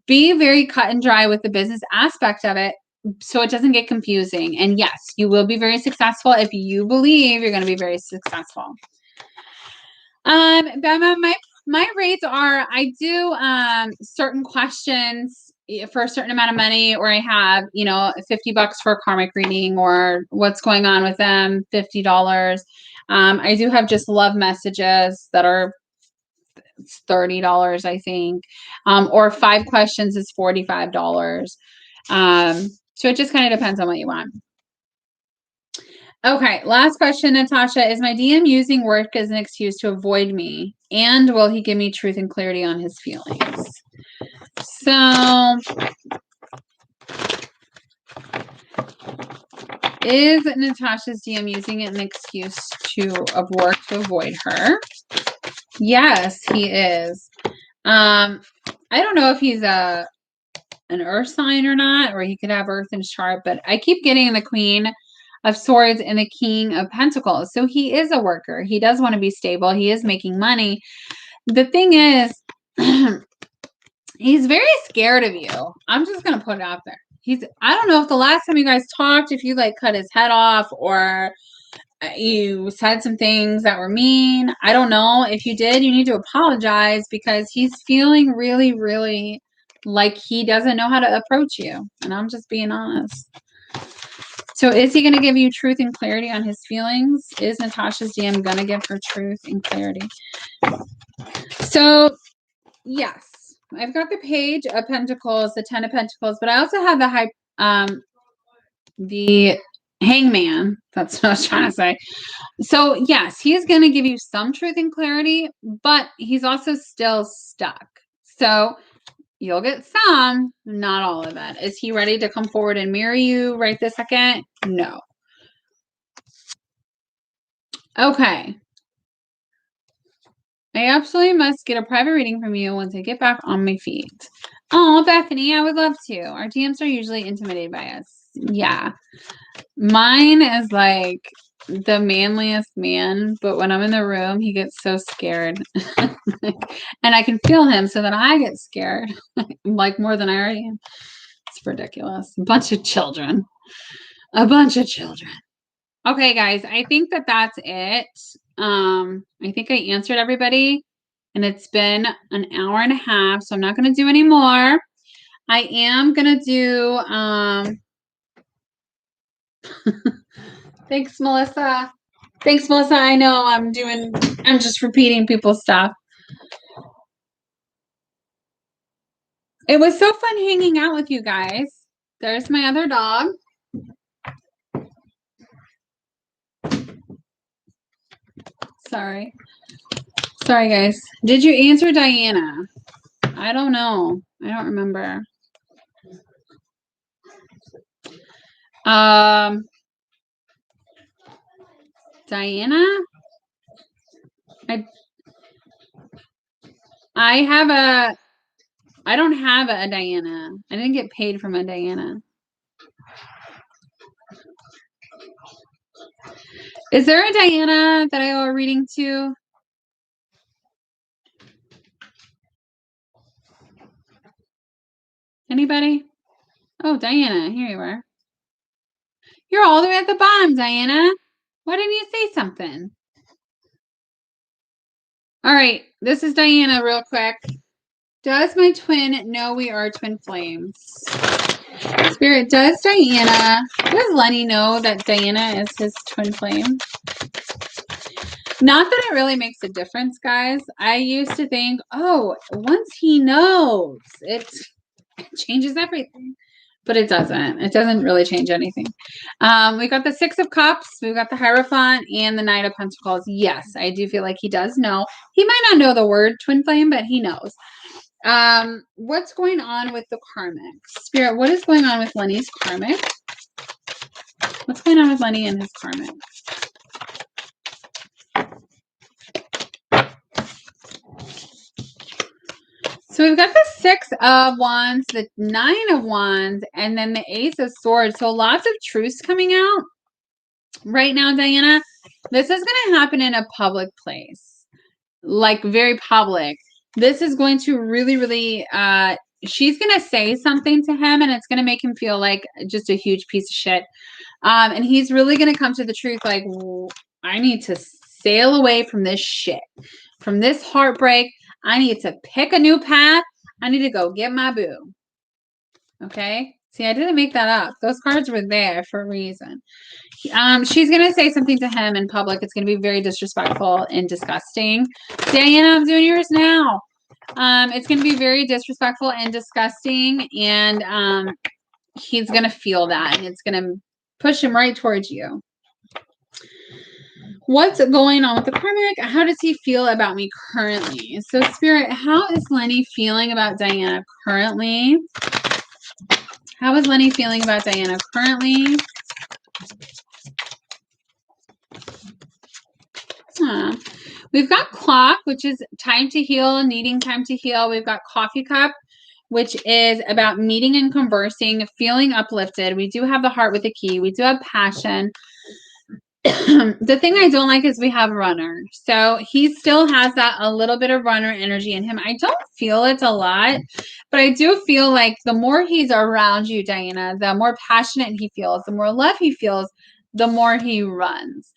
be very cut and dry with the business aspect of it so it doesn't get confusing. And yes, you will be very successful if you believe you're going to be very successful. Bemma, my rates are, I do certain questions for a certain amount of money, or I have, you know, $50 for a karmic reading, or what's going on with them, $50. I do have just love messages that are $30, I think, or 5 questions is $45. So it just kind of depends on what you want. Okay, last question, Natasha. Is my DM using work as an excuse to avoid me? And will he give me truth and clarity on his feelings? So, is Natasha's DM using it an excuse of work to avoid her? Yes, he is. I don't know if he's an earth sign or not, or he could have earth in his chart, but I keep getting the Queen of Swords and the King of Pentacles. So he is a worker. He does want to be stable. He is making money. The thing is, he's very scared of you. I'm just going to put it out there. I don't know if the last time you guys talked, if you like cut his head off or you said some things that were mean. I don't know. If you did, you need to apologize because he's feeling really, really like he doesn't know how to approach you. And I'm just being honest. So is he going to give you truth and clarity on his feelings? Is Natasha's DM going to give her truth and clarity? So, yes. I've got the Page of Pentacles, the Ten of Pentacles, but I also have the Hangman. That's what I was trying to say. So, yes, he's going to give you some truth and clarity, but he's also still stuck. So, you'll get some, not all of it. Is he ready to come forward and marry you right this second? No. Okay. I absolutely must get a private reading from you once I get back on my feet. Oh, Bethany, I would love to. Our DMs are usually intimidated by us. Yeah. Mine is like the manliest man, but when I'm in the room, he gets so scared. And I can feel him, so then I get scared. Like more than I already am. It's ridiculous. A bunch of children. A bunch of children. Okay, guys, I think that's it. I think I answered everybody, and it's been an hour and a half, so I'm not going to do any more. I am going to do, thanks, Melissa. Thanks, Melissa. I know I'm just repeating people's stuff. It was so fun hanging out with you guys. There's my other dog. Sorry, guys. Did you answer Diana? I don't know. I don't remember. Diana? I don't have a Diana. I didn't get paid from a Diana. Is there a Diana that I owe a reading to? Anybody? Oh, Diana, here you are. You're all the way at the bottom, Diana. Why didn't you say something? All right, this is Diana real quick. Does my twin know we are twin flames? Spirit, does Lenny know that Diana is his twin flame? Not that it really makes a difference, guys. I used to think, oh, once he knows, it changes everything. But it doesn't. It doesn't really change anything. We got the Six of Cups. We've got the Hierophant and the Knight of Pentacles. Yes, I do feel like he does know. He might not know the word twin flame, but he knows. What's going on with the karmic? Spirit, what is going on with Lenny's karmic? What's going on with Lenny and his karmic? So we've got the Six of Wands, the Nine of Wands, and then the Ace of Swords. So lots of truths coming out right now, Diana. This is going to happen in a public place, like very public. This is going to really, really, she's going to say something to him and it's going to make him feel like just a huge piece of shit. And he's really going to come to the truth like, I need to sail away from this shit, from this heartbreak. I need to pick a new path. I need to go get my boo. Okay? See, I didn't make that up. Those cards were there for a reason. She's going to say something to him in public. It's going to be very disrespectful and disgusting. Diana, I'm doing yours now. It's going to be very disrespectful and disgusting. And he's going to feel that. And it's going to push him right towards you. What's going on with the karmic? How does he feel about me currently? So, Spirit, how is Lenny feeling about Diana currently? How is Lenny feeling about Diana currently? We've got clock, which is time to heal, needing time to heal. We've got coffee cup, which is about meeting and conversing, feeling uplifted. We do have the heart with the key. We do have passion. The thing I don't like is we have runner. So he still has that a little bit of runner energy in him. I don't feel it's a lot, but I do feel like the more he's around you, Diana, the more passionate he feels, the more love he feels, the more he runs,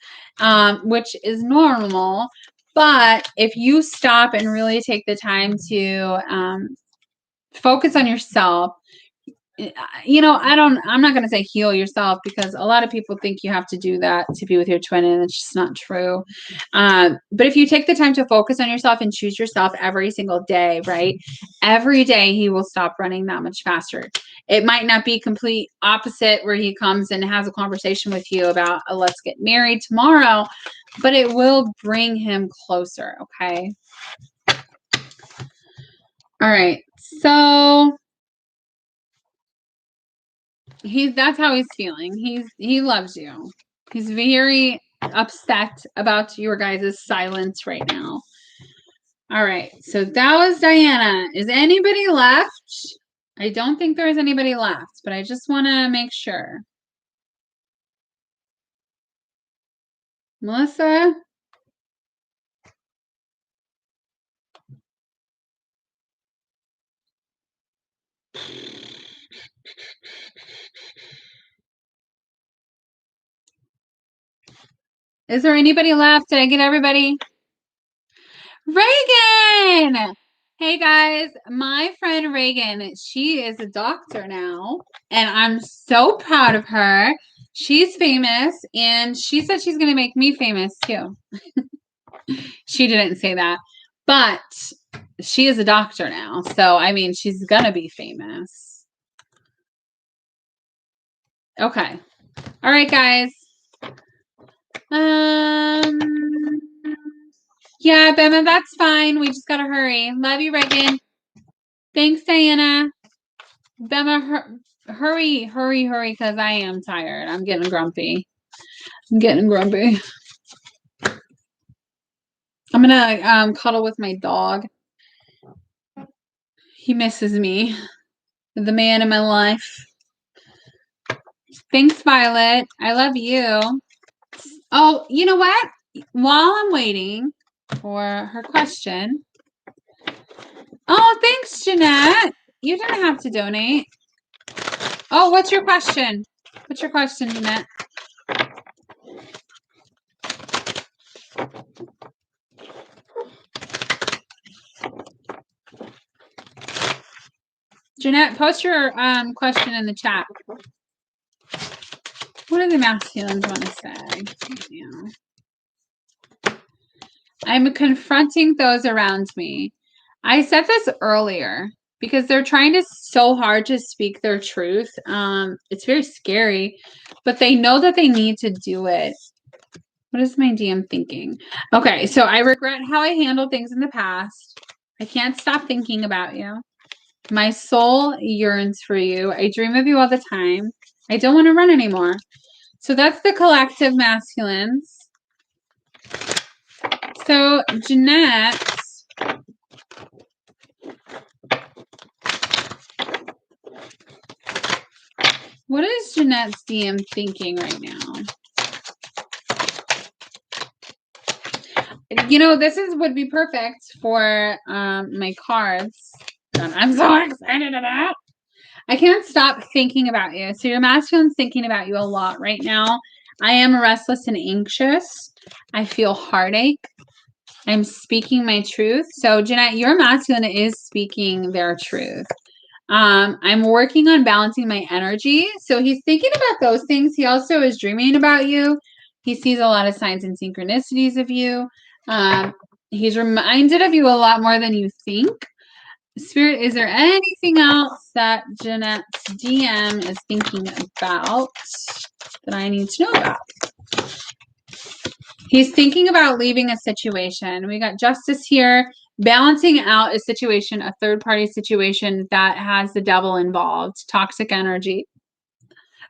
which is normal. But if you stop and really take the time to focus on yourself, you know, I'm not going to say heal yourself because a lot of people think you have to do that to be with your twin and it's just not true. But if you take the time to focus on yourself and choose yourself every single day, right? Every day he will stop running that much faster. It might not be complete opposite where he comes and has a conversation with you about let's get married tomorrow, but it will bring him closer. Okay. All right. So that's how he's feeling. He loves you. He's very upset about your guys' silence right now. All right, so that was Diana. Is anybody left? I don't think there's anybody left, but I just want to make sure. Melissa? Is there anybody left? Did I get everybody? Reagan! Hey guys, my friend Reagan, she is a doctor now, and I'm so proud of her. She's famous, and she said she's going to make me famous too. She didn't say that, but she is a doctor now, so I mean, she's going to be famous. Okay. All right, guys. Yeah, Bemma, that's fine. We just gotta hurry. Love you, Reagan. Thanks, Diana. Bemma, hurry, because I am tired. I'm getting grumpy. I'm gonna cuddle with my dog. He misses me. The man in my life. Thanks, Violet. I love you. Oh, you know what? While I'm waiting for her question. Oh, thanks, Jeanette. You didn't have to donate. Oh, what's your question? What's your question, Jeanette? Jeanette, post your question in the chat. What do the masculines want to say? Yeah. I'm confronting those around me. I said this earlier because they're trying so hard to speak their truth. It's very scary, but they know that they need to do it. What is my DM thinking? Okay, so I regret how I handled things in the past. I can't stop thinking about you. My soul yearns for you. I dream of you all the time. I don't want to run anymore. So that's the collective masculines. So Jeanette, what is Jeanette's DM thinking right now? You know, this would be perfect for my cards that I'm so excited about. I can't stop thinking about you. So your masculine's thinking about you a lot right now. I am restless and anxious. I feel heartache. I'm speaking my truth. So Jeanette, your masculine is speaking their truth. I'm working on balancing my energy. So he's thinking about those things. He also is dreaming about you. He sees a lot of signs and synchronicities of you. He's reminded of you a lot more than you think. Spirit, is there anything else that Jeanette's DM is thinking about that I need to know about? He's thinking about leaving a situation. We got justice here, balancing out a situation, a third-party situation that has the devil involved, toxic energy.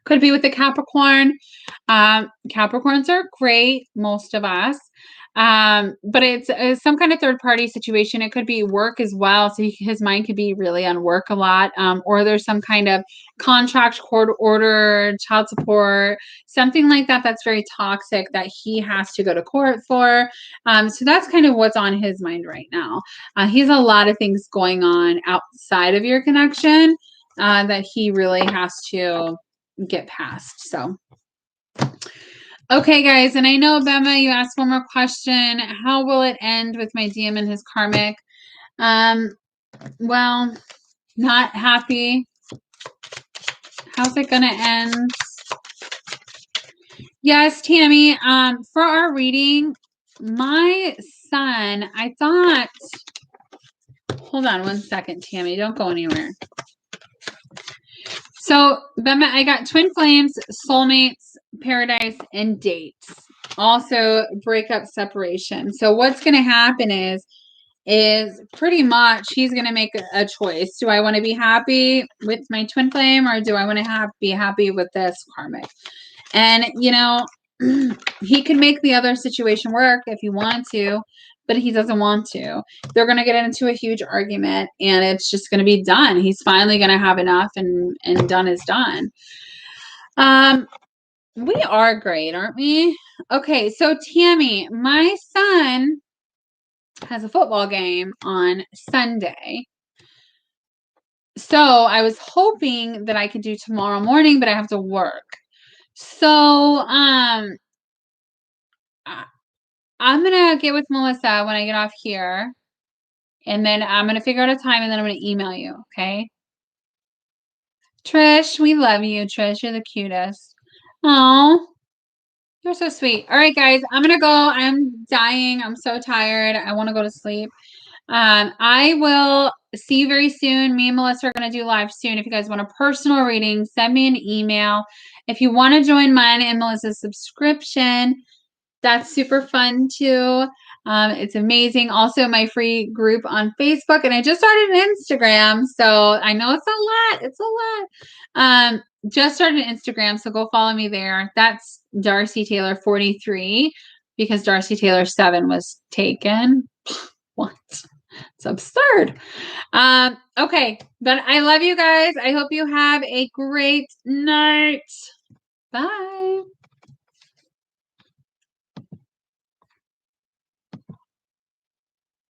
Could be with the Capricorn. Capricorns are great, most of us. But it's some kind of third-party situation. It could be work as well. So his mind could be really on work a lot. Or there's some kind of contract, court order, child support, something like that that's very toxic that he has to go to court for. So that's kind of what's on his mind right now. He has a lot of things going on outside of your connection that he really has to get past. So okay, guys, and I know, Bemma, you asked one more question. How will it end with my DM and his karmic? Well, not happy. How's it gonna end? Yes, Tammy, for our reading, my son, I thought, hold on one second, Tammy, don't go anywhere. So, Bemma, I got twin flames, soulmates, paradise, and dates. Also, breakup, separation. So what's going to happen is pretty much he's going to make a choice. Do I want to be happy with my twin flame, or do I want to be happy with this karmic? And, you know, he can make the other situation work if he wants to, but he doesn't want to. They're going to get into a huge argument, and it's just going to be done. He's finally going to have enough, and done is done. We are great, aren't we? Okay, so Tammy, my son has a football game on Sunday. So I was hoping that I could do tomorrow morning, but I have to work. So I'm gonna get with Melissa when I get off here, and then I'm gonna figure out a time, and then I'm gonna email you, okay? Trish, we love you, Trish. You're the cutest. Oh, you're so sweet. All right, guys, I'm gonna go. I'm dying. I'm so tired. I want to go to sleep. I will see you very soon. Me and Melissa are going to do live soon. If you guys want a personal reading, send me an email. If you want to join mine and Melissa's subscription, that's super fun too. It's amazing. Also, my free group on Facebook, and I just started an Instagram, so I know it's a lot. It's a lot. Just started an Instagram, so go follow me there. That's Darcy Taylor 43. because Darcy Taylor 7 was taken. What? It's absurd. Okay, but I love you guys. I hope you have a great night. Bye.